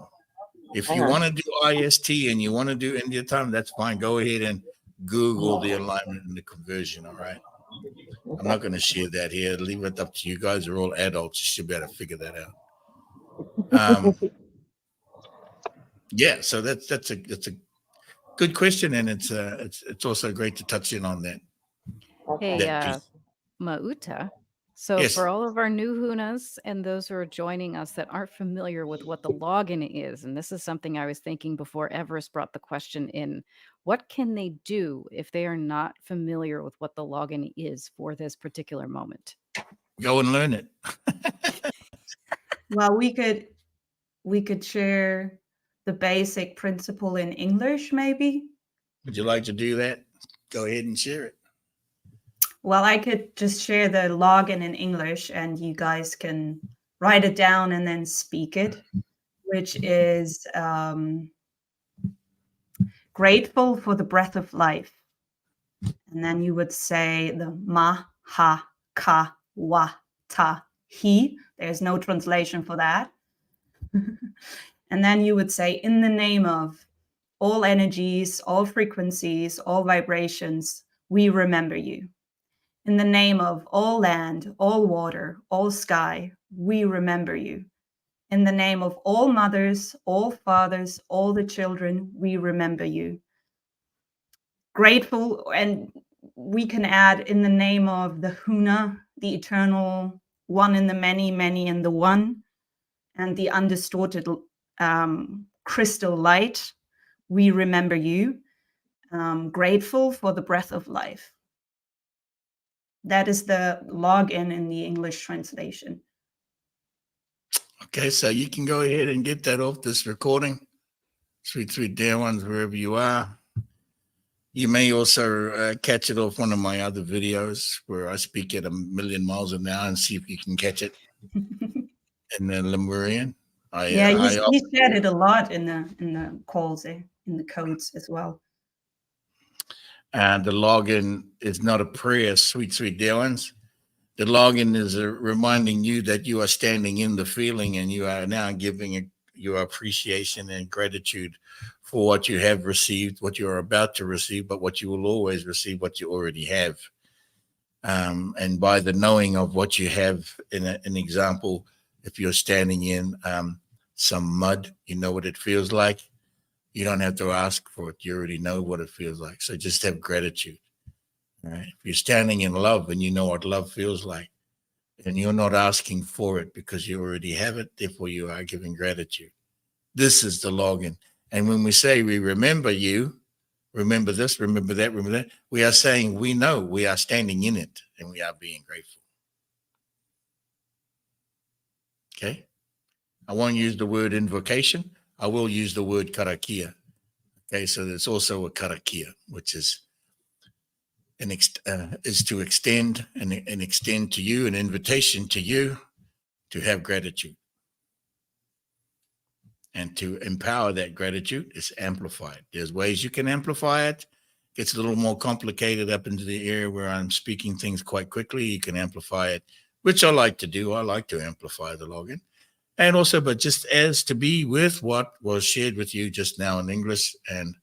If you Uh-huh. want to do IST and you want to do India time, that's fine. Go ahead and Google the alignment and the conversion. All right. I'm not going to share that here. Leave it up to you guys. Are all adults. You should be able to figure that out. Yeah. So that's a good question, and it's also great to touch in on that. Hey, That piece. Mauta. So Yes. for all of our new Hunas and those who are joining us that aren't familiar with what the login is, and this is something I was thinking before Everest brought the question in, what can they do if they are not familiar with what the login is for this particular moment? Go and learn it. Well, we could share the basic principle in English, maybe. Would you like to do that? Go ahead and share it. Well, I could just share the login in English and you guys can write it down and then speak it, which is grateful for the breath of life. And then you would say the ma, ha, ka, wa, ta, he. There's no translation for that. And then you would say, in the name of all energies, all frequencies, all vibrations, we remember you. In the name of all land, all water, all sky, we remember you. In the name of all mothers, all fathers, all the children, we remember you. Grateful, and we can add in the name of the Huna, the eternal one in the many, many in the one, and the undistorted crystal light, we remember you. Grateful for the breath of life. That is the login in the English translation. Okay, so you can go ahead and get that off this recording. Sweet dear ones, wherever you are. You may also catch it off one of my other videos where I speak at 1,000,000 miles an hour and see if you can catch it in the Lemurian. You shared it a lot in the calls, in the codes as well. And the login is not a prayer, sweet dear ones. The login is reminding you that you are standing in the feeling and you are now giving your appreciation and gratitude for what you have received, what you are about to receive, but what you will always receive, what you already have. And by the knowing of what you have, in an example, if you're standing in some mud, you know what it feels like. You don't have to ask for it. You already know what it feels like. So just have gratitude. Right? If you're standing in love and you know what love feels like, and you're not asking for it because you already have it, therefore you are giving gratitude. This is the login. And when we say we remember you, remember this, remember that, we are saying we know we are standing in it and we are being grateful. Okay? I won't use the word invocation. I will use the word karakia. Okay, so there's also a karakia, which is is to extend and extend to you an invitation to you to have gratitude. And to empower that gratitude is amplified. There's ways you can amplify it. It gets a little more complicated up into the area where I'm speaking things quite quickly. You can amplify it, which I like to do. I like to amplify the login. And also, but just as to be with what was shared with you just now in English, and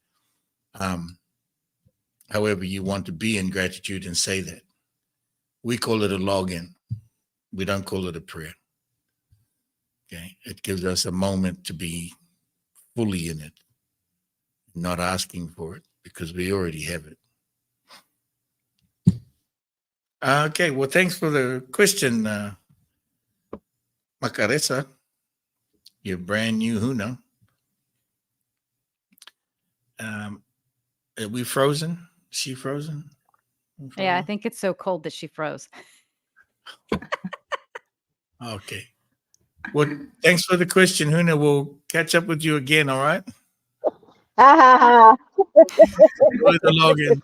however you want to be in gratitude and say that. We call it a login. We don't call it a prayer. Okay. It gives us a moment to be fully in it, not asking for it because we already have it. Okay. Well, thanks for the question, Macaresa. You're brand new Huna. Are we frozen? She frozen? Yeah, I think it's so cold that she froze. Okay. Well, thanks for the question, Huna. We'll catch up with you again, all right? Ha ha ha. Enjoy the login.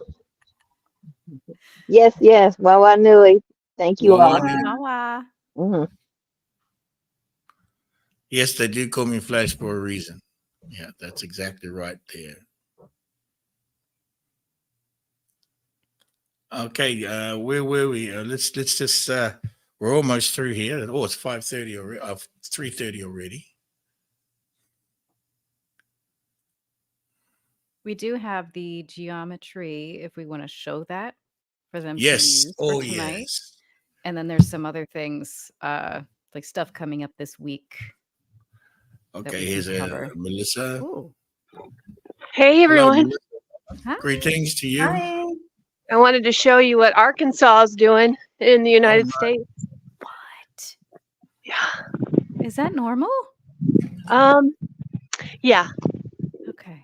Yes. Wawa Nui. Thank you all. Mawa. Mhm. Yes, they do call me Flash for a reason. Yeah, that's exactly right there. Okay, where were we? Let's just We're almost through here. Oh, it's 5:30 already. 3:30 already. We do have the geometry if we want to show that for them to Yes. use Oh, for tonight. yes. And then there's some other things, like stuff coming up this week. Okay, here's Melissa. Ooh. Hey, Hello, everyone. Melissa. Hi. Greetings to you. Hi. I wanted to show you what Arkansas is doing in the United States. What? Yeah. Is that normal? Yeah. Okay.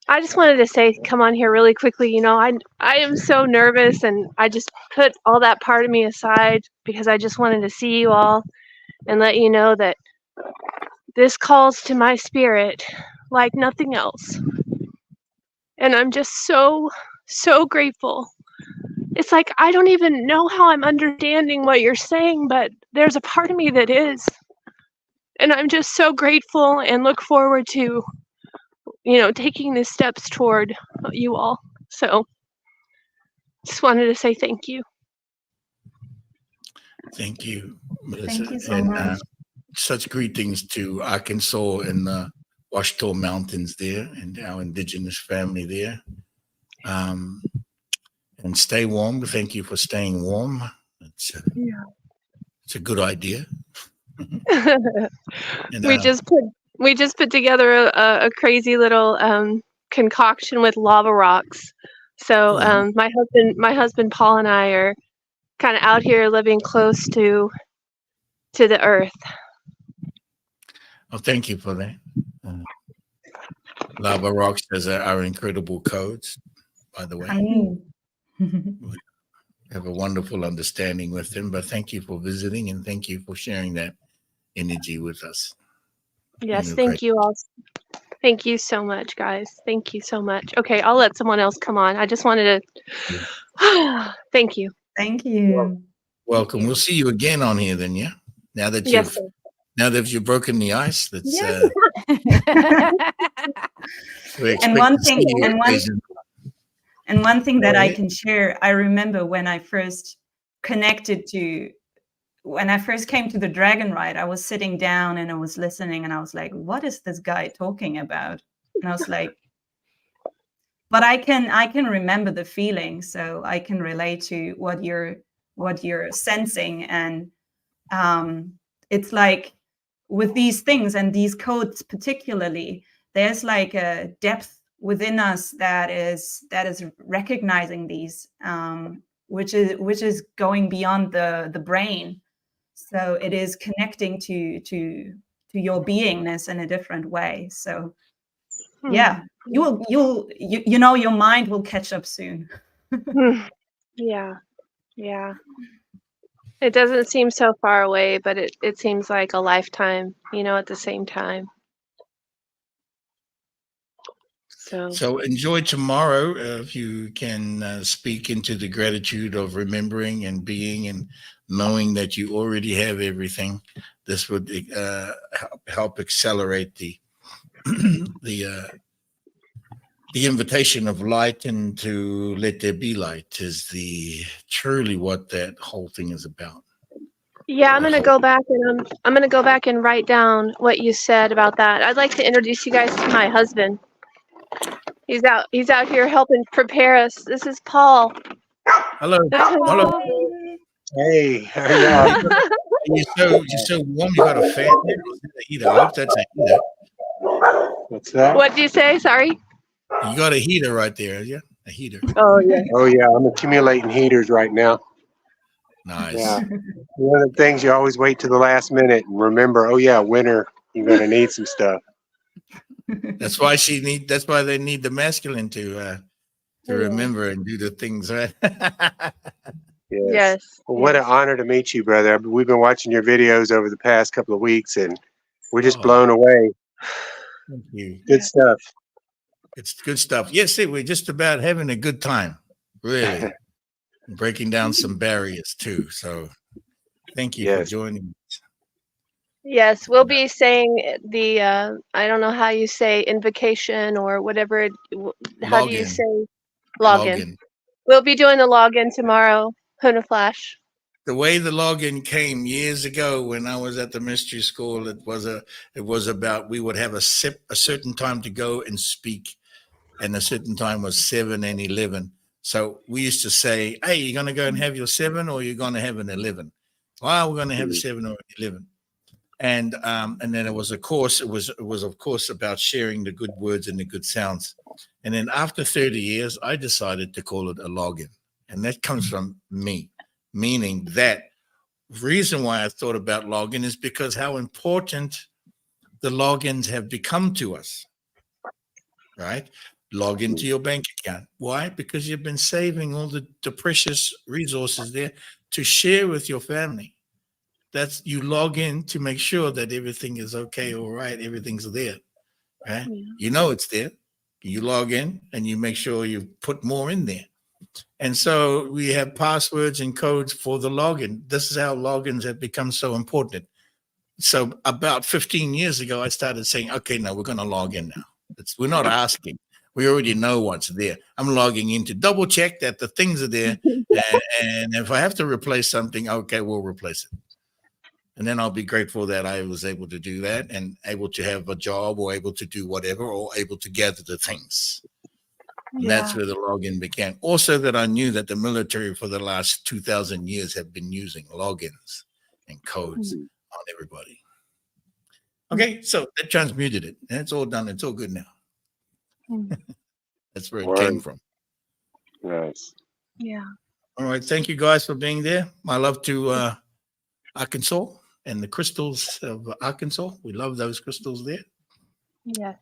I just wanted to say, come on here really quickly. You know, I am so nervous, and I just put all that part of me aside because I just wanted to see you all and let you know that this calls to my spirit like nothing else. And I'm just so, so grateful. It's like I don't even know how I'm understanding what you're saying, but there's a part of me that is. And I'm just so grateful and look forward to, you know, taking these steps toward you all. So just wanted to say thank you. Thank you, Melissa. Thank you so much. Such greetings to Arkansas and the Washita Mountains there and our indigenous family there. And stay warm. Thank you for staying warm. It's a good idea. And, we just put together a crazy little concoction with lava rocks. So my husband Paul and I are kind of out here living close to the earth. well, thank you for that. Lava Rocks has our incredible codes, by the way. We have a wonderful understanding with them, but thank you for visiting and thank you for sharing that energy with us. Yes, thank you all. Thank you so much, guys. Thank you so much. Okay, I'll let someone else come on. I just wanted to thank you. Thank you. Welcome. We'll see you again on here then, yeah? Now that you've broken the ice, that's And one thing that I can share, I remember when I first came to the Dragon Ride, I was sitting down and I was listening and I was like, what is this guy talking about? And I was like, but I can remember the feeling, so I can relate to what you're sensing. And it's like with these things and these codes particularly, there's like a depth within us that is recognizing these, which is going beyond the brain. So it is connecting to your beingness in a different way. So yeah, you know your mind will catch up soon. Yeah. It doesn't seem so far away, but it seems like a lifetime, you know, at the same time. So enjoy tomorrow if you can speak into the gratitude of remembering and being and knowing that you already have everything. This would help accelerate the invitation of light, and to let there be light is truly what that whole thing is about. yeah, I'm gonna go back and I'm gonna go back and write down what you said about that. I'd like to introduce you guys to my husband. He's out here helping prepare us. This is Paul. Hello. Hello. Hey, how y'all? You're so warm. You got a fan there? Is that a heater? I hope that's a heater. What's that? What do you say? Sorry. You got a heater right there, yeah? A heater. Oh yeah. Oh yeah, I'm accumulating heaters right now. Nice. Yeah. One of the things you always wait to the last minute and remember, oh yeah, winter, you're gonna need some stuff. That's why they need the masculine to remember and do the things, right? Yes. Well, what an honor to meet you, brother. We've been watching your videos over the past couple of weeks and we're just blown away. Thank you. Good stuff. It's good stuff. Yes, we're just about having a good time, really. Breaking down some barriers too. So thank you for joining us. Yes, we'll be saying the I don't know how you say invocation or whatever. How do you say login? We'll be doing the login tomorrow, Huna Flash. the way the login came years ago when I was at the mystery school, it was about we would have a certain time to go and speak, and a certain time was 7 and 11. So we used to say, "Hey, you're going to go and have your 7, or you're going to have an 11?" Well, we're going to have a 7 or an 11. And then it was, of course, it was of course about sharing the good words and the good sounds. And then after 30 years, I decided to call it a login, and that comes from me, meaning that reason why I thought about login is because how important the logins have become to us. Right? Log into your bank account. Why? Because you've been saving all the precious resources there to share with your family. That's you log in to make sure that everything is okay, all right, everything's there. Right? Yeah. You know it's there. You log in and you make sure you put more in there. And so we have passwords and codes for the login. This is how logins have become so important. So about 15 years ago, I started saying, okay, now we're going to log in now. We're not asking. We already know what's there. I'm logging in to double check that the things are there. And if I have to replace something, okay, we'll replace it. And then I'll be grateful that I was able to do that and able to have a job or able to do whatever or able to gather the things. And that's where the login began. Also that I knew that the military for the last 2,000 years have been using logins and codes on everybody. Okay, so that transmuted it. And it's all done. It's all good now. That's where it came from. Nice. Yeah. All right. Thank you guys for being there. My love to Arkansas and the crystals of Arkansas. We love those crystals there. Yes.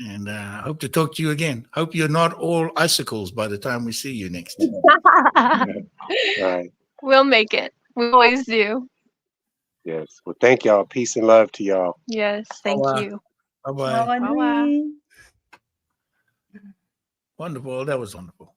And I hope to talk to you again. Hope you're not all icicles by the time we see you next. Right. We'll make it. We always do. Yes. Well, thank y'all. Peace and love to y'all. Yes. Thank you. Bye-bye. Bye-bye. Wonderful. That was wonderful.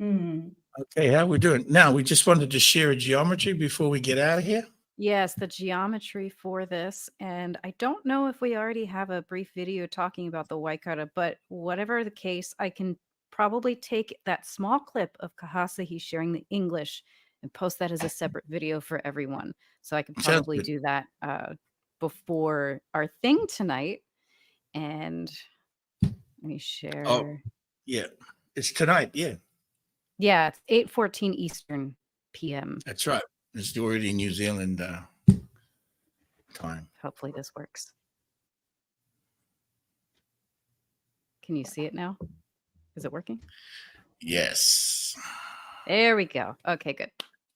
Mm. Okay, how we doing? Now, we just wanted to share a geometry before we get out of here. Yes, the geometry for this. And I don't know if we already have a brief video talking about the Waikara, but whatever the case, I can probably take that small clip of Kahasahi sharing the English and post that as a separate video for everyone. So I can Sounds probably good. do that before our thing tonight. And let me share. Oh, yeah. It's tonight. Yeah, Yeah, it's 8:14 Eastern PM. that's right. It's already New Zealand time. Hopefully this works. Can you see it now? Is it working? Yes. There we go. Okay, good.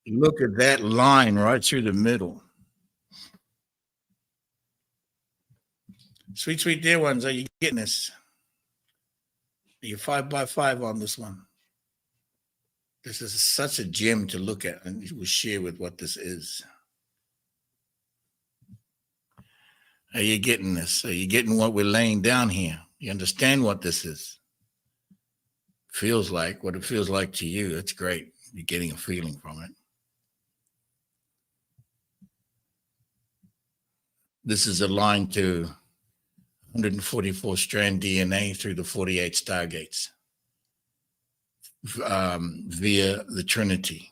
Look at that line right through the middle. Sweet, sweet dear ones, are you getting this? Are you 5x5 on this one? This is such a gem to look at, and we'll share with what this is. Are you getting this? Are you getting what we're laying down here? You understand what this is? Feels like, what it feels like to you. That's great. You're getting a feeling from it. This is aligned to 144 strand DNA through the 48 Stargates via the Trinity.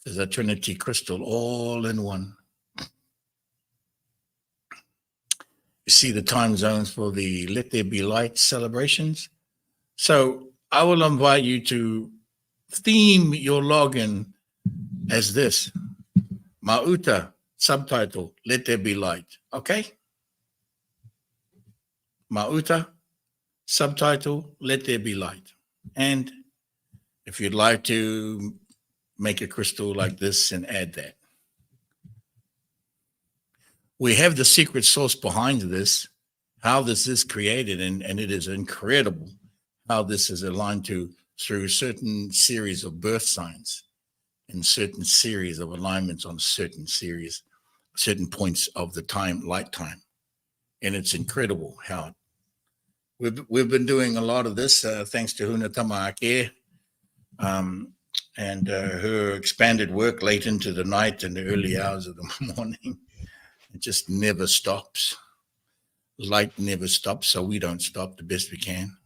There's a Trinity crystal all in one. You see the time zones for the Let There Be Light celebrations. So I will invite you to theme your login as this. Mauta, subtitle, Let There Be Light. Okay? Mauta, subtitle, Let There Be Light. And if you'd like to make a crystal like this and add that. We have the secret source behind this, how this is created, and it is incredible how this is aligned to through certain series of birth signs and certain series of alignments on certain series, certain points of the time, light time. And it's incredible how we've been doing a lot of this thanks to Huna Kaha and her expanded work late into the night and the early hours of the morning. It just never stops. Light never stops, so we don't stop the best we can.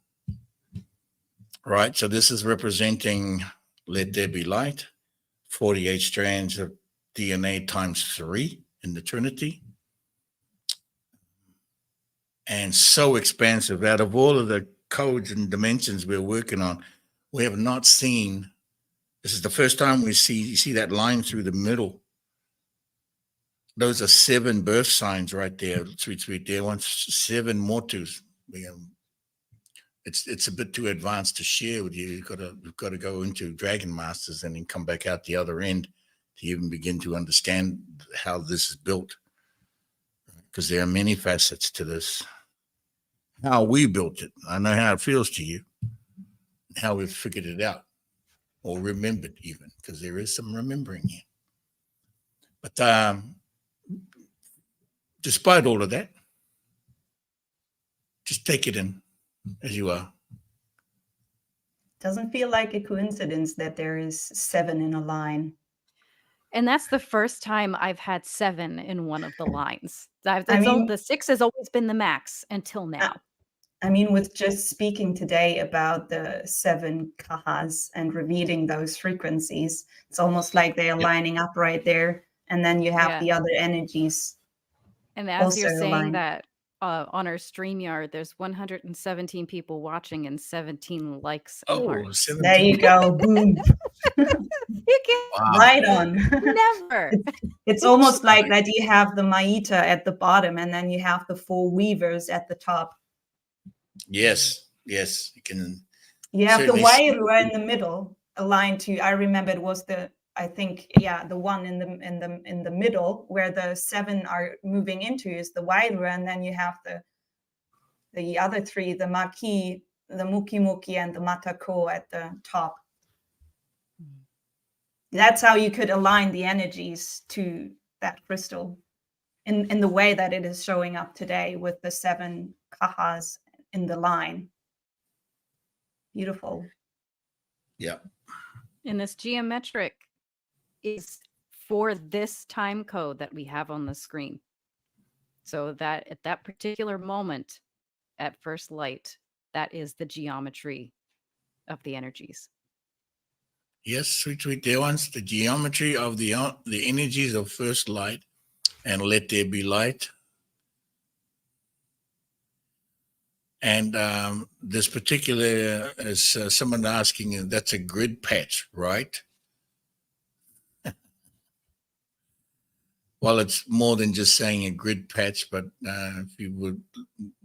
Right, so this is representing Let There Be Light 48 strands of DNA times 3 in the Trinity. And so expansive. Out of all of the codes and dimensions we're working on, we have not seen, this is the first time you see that line through the middle. Those are 7 birth signs right there, sweet dear ones, 7 motus. It's a bit too advanced to share with you. You've got to go into Dragon Masters and then come back out the other end to even begin to understand how this is built. Because there are many facets to this. How we built it. I know how it feels to you. How we've figured it out. Or remembered even. Because there is some remembering here. But despite all of that, just take it in as you are. Doesn't feel like a coincidence that there is 7 in a line. And that's the first time I've had 7 in one of the lines. mean- The 6 has always been the max until now. I mean, with just speaking today about the 7 kahas and revealing those frequencies, it's almost like they are lining up right there. And then you have the other energies. And as you're also saying aligned. that on our StreamYard, there's 117 people watching and 17 likes and hearts. 17. There you go. Boom. You can't Right on. never. It's almost like that you have the Maita at the bottom and then you have the 4 weavers at the top. Yes. You can. You have the certainly Wairua in the middle, aligned to, I remember it was the one in the middle where the 7 are moving into is the Wairua, and then you have the other 3, the Maki, the Muki, and the Matako at the top. That's how you could align the energies to that crystal in the way that it is showing up today with the 7 kahas in the line. Beautiful. Yeah. And this geometric is for this time code that we have on the screen. So that at that particular moment at first light, that is the geometry of the energies. Yes, sweet dear ones, the geometry of the energies of first light, and let there be light. And this particular, as someone asking, that's a grid patch, right? Well, it's more than just saying a grid patch, but if you would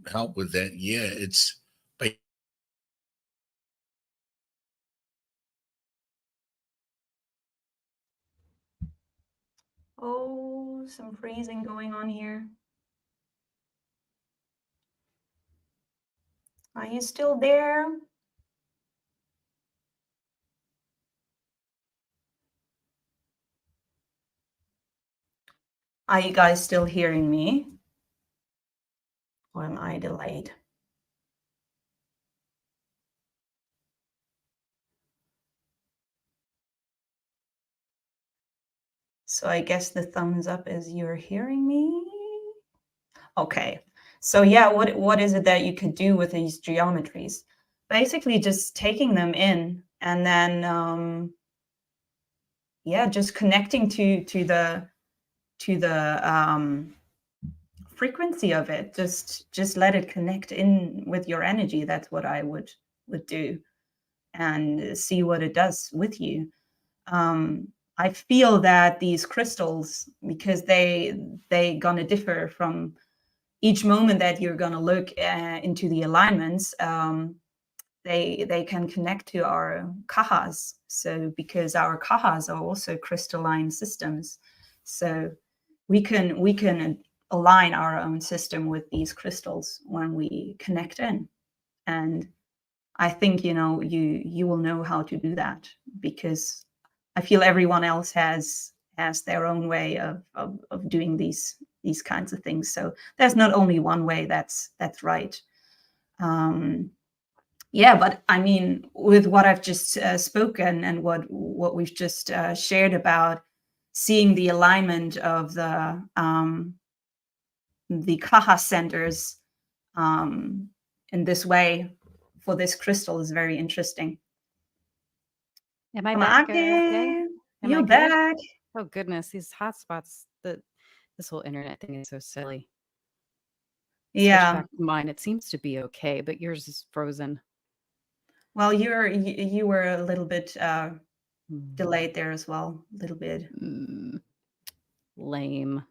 help with that, it's Oh, some freezing going on here. Are you still there? Are you guys still hearing me? Or am I delayed? So I guess the thumbs up is you're hearing me. Okay. So what is it that you could do with these geometries? Basically just taking them in and then just connecting to the frequency of it. Just let it connect in with your energy. That's what I would do, and see what it does with you. I feel that these crystals, because they're gonna differ from each moment that you're gonna look into the alignments, they can connect to our kahas. So because our kahas are also crystalline systems, so we can align our own system with these crystals when we connect in. And I think you will know how to do that, because I feel everyone else has their own way of doing these kinds of things. So there's not only one way that's right. But I mean, with what I've just spoken and what we've just shared about seeing the alignment of the Kaha centers in this way for this crystal is very interesting. Am I back? Okay? Am Am You're I good? back. Oh goodness, these hotspots. This whole internet thing is so silly. Switch Yeah. back to mine. It seems to be okay, but yours is frozen. Well, you were a little bit Mm, delayed there as well. A little bit. lame.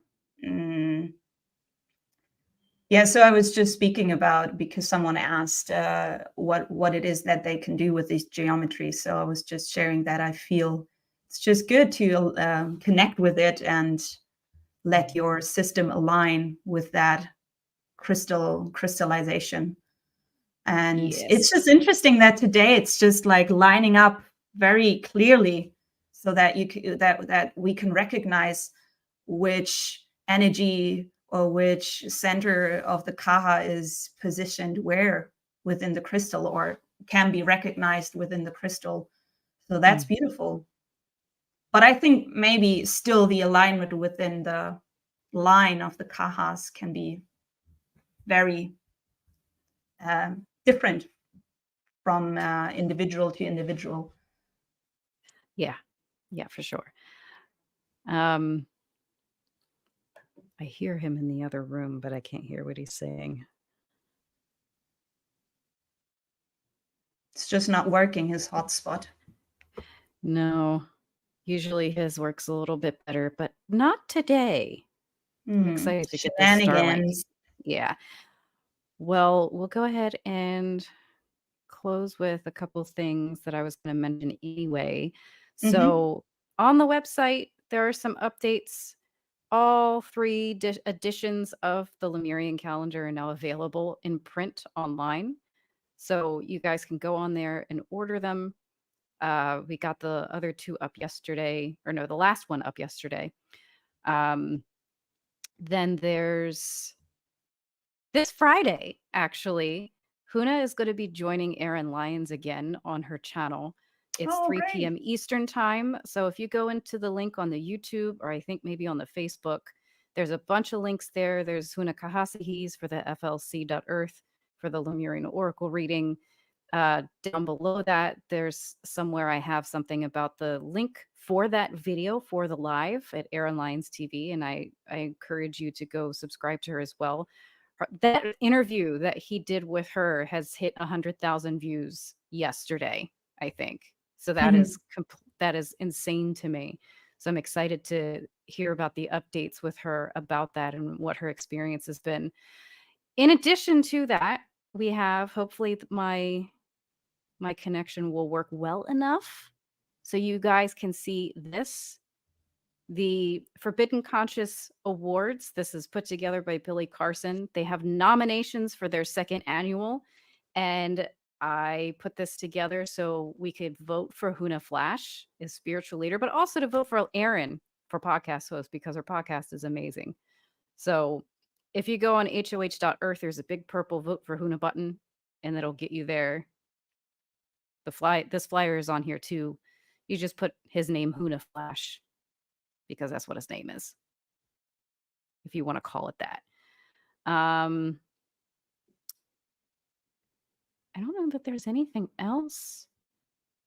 Mm. Yeah, so I was just speaking about, because someone asked what it is that they can do with these geometries. So I was just sharing that I feel it's just good to connect with it and let your system align with that crystallization. And it's Yes. just interesting that today it's just like lining up very clearly, so that that we can recognize which energy or which center of the Kaha is positioned where within the crystal, or can be recognized within the crystal. So that's beautiful. But I think maybe still the alignment within the line of the Kahas can be very different from individual to individual. Yeah, for sure. I hear him in the other room, but I can't hear what he's saying. It's just not working, his hotspot. No, usually his works a little bit better, but not today. I'm excited to get this Starlink. Shenanigans. Yeah. Well, we'll go ahead and close with a couple things that I was going to mention anyway. So on the website, there are some updates. All 3 editions of the Lemurian calendar are now available in print online. So you guys can go on there and order them. We got the other 2 up yesterday, or no, the last one up yesterday. Then there's this Friday, actually, Huna is going to be joining Aaron Lyons again on her channel. It's 3 great. p.m. Eastern time. So if you go into the link on the YouTube, or I think maybe on the Facebook, there's a bunch of links there. There's Huna Kaha for the FLC.Earth for the Lemurian Oracle reading. Down below that, there's somewhere I have something about the link for that video for the live at Aaron Lyons TV. And I encourage you to go subscribe to her as well. That interview that he did with her has hit 100,000 views yesterday, I think. So that is insane to me. So I'm excited to hear about the updates with her about that and what her experience has been. In addition to that, we have, hopefully my connection will work well enough so you guys can see this. The Forbidden Conscious Awards, this is put together by Billy Carson. They have nominations for their 2nd annual, and I put this together so we could vote for Huna Flash as spiritual leader, but also to vote for Erin for podcast host, because her podcast is amazing. So if you go on hoh.earth, there's a big purple vote for Huna button, and it'll get you there. This flyer is on here too. You just put his name, Huna Flash, because that's what his name is, if you want to call it that. I don't know that there's anything else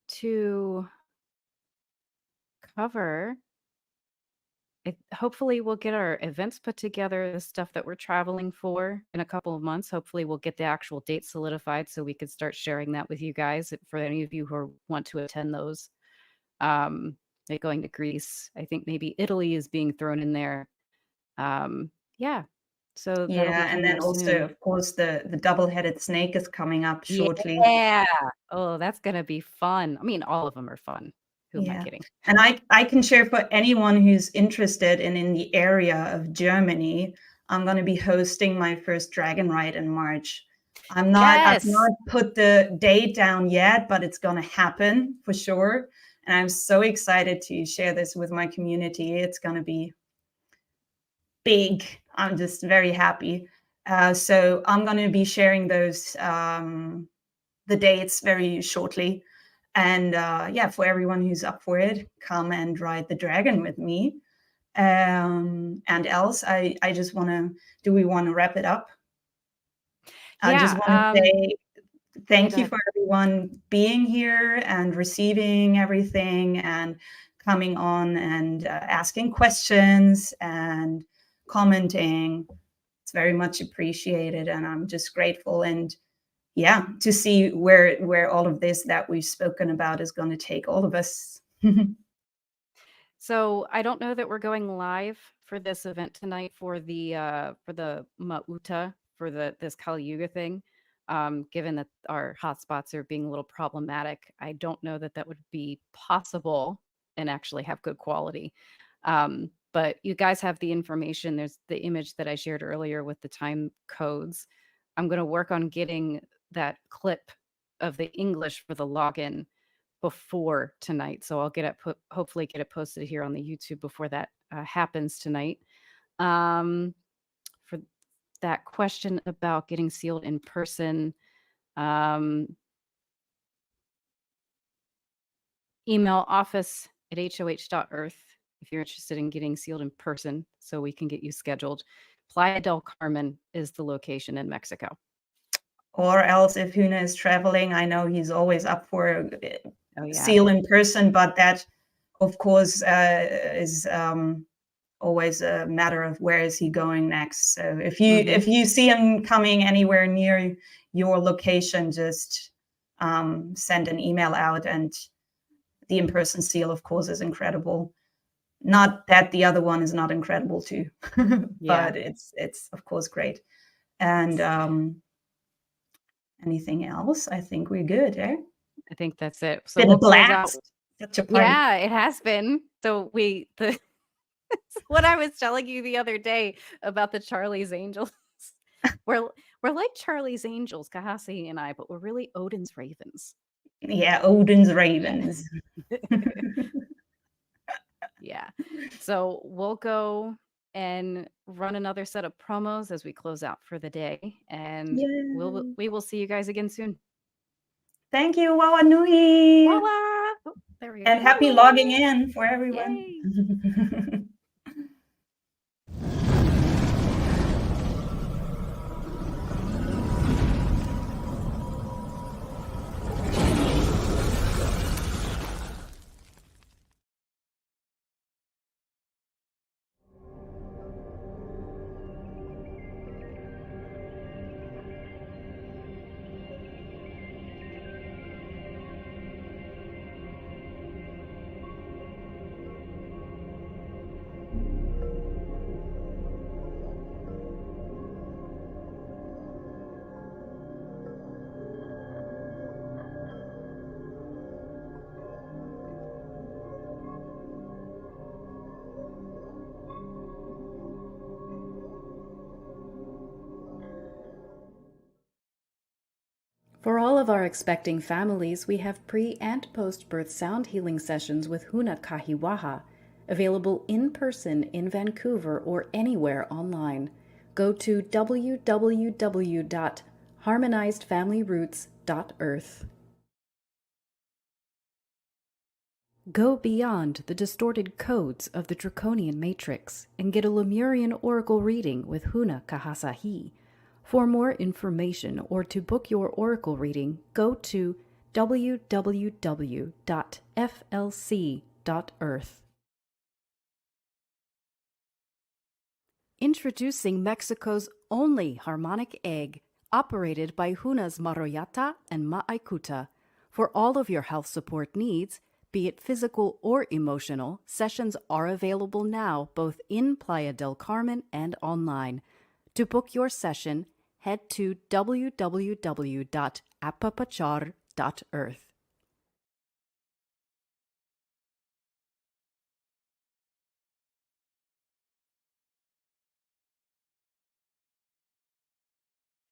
to cover. Hopefully we'll get our events put together, the stuff that we're traveling for in a couple of months. Hopefully we'll get the actual date solidified so we could start sharing that with you guys, for any of you who want to attend those. Like going to Greece. I think maybe Italy is being thrown in there. Yeah. So that'll be And coming then up also, soon. of course, the double-headed snake is coming up shortly. Yeah. Oh, that's gonna be fun. I mean, all of them are fun. Who am I kidding? And I can share for anyone who's interested in the area of Germany, I'm going to be hosting my first dragon ride in March. I've not put the date down yet, but it's going to happen for sure. And I'm so excited to share this with my community. It's going to be big. I'm just very happy. So I'm going to be sharing those, the dates very shortly. And for everyone who's up for it, come and ride the dragon with me. And else, I just want to, do we want to wrap it up? I just want to say thank you for everyone being here and receiving everything and coming on and asking questions and commenting. It's very much appreciated, and I'm just grateful. And yeah, to see where all of this that we've spoken about is going to take all of us. So I don't know that we're going live for this event tonight for the Mauta for this Kali Yuga thing. Given that our hotspots are being a little problematic, I don't know that would be possible and actually have good quality. But you guys have the information. There's the image that I shared earlier with the time codes. I'm going to work on getting that clip of the English for the login before tonight. So I'll hopefully get it posted here on the YouTube before that happens tonight. For that question about getting sealed in person, email office@hoh.earth if you're interested in getting sealed in person so we can get you scheduled. Playa del Carmen is the location in Mexico. Or else if Huna is traveling, I know he's always up for seal in person, but that, of course, is always a matter of where is he going next. So if you see him coming anywhere near your location, just send an email out, and the in-person seal, of course, is incredible. Not that the other one is not incredible too, but it's of course great. And anything else? I think we're good, eh? I think that's it. So been we'll a blast. close out. Such a party. Yeah, it has been. So what I was telling you the other day about the Charlie's Angels. We're like Charlie's Angels, Kahasi and I, but we're really Odin's Ravens. Yeah, Odin's Ravens. Yeah. So we'll go and run another set of promos as we close out for the day, and we will see you guys again soon. Thank you, Wawa Nui. Wawa. Oh, there we go. And happy logging in for everyone. For all of our expecting families, we have pre- and post-birth sound healing sessions with Huna Kaha, available in person in Vancouver or anywhere online. Go to www.harmonizedfamilyroots.earth. Go beyond the distorted codes of the draconian matrix and get a Lemurian Oracle reading with Huna Kaha. For more information or to book your Oracle reading, go to www.flc.earth. Introducing Mexico's only harmonic egg, operated by Hunas Maroyata and Ma'aikuta. For all of your health support needs, be it physical or emotional, sessions are available now both in Playa del Carmen and online. To book your session, head to www.apapachar.earth.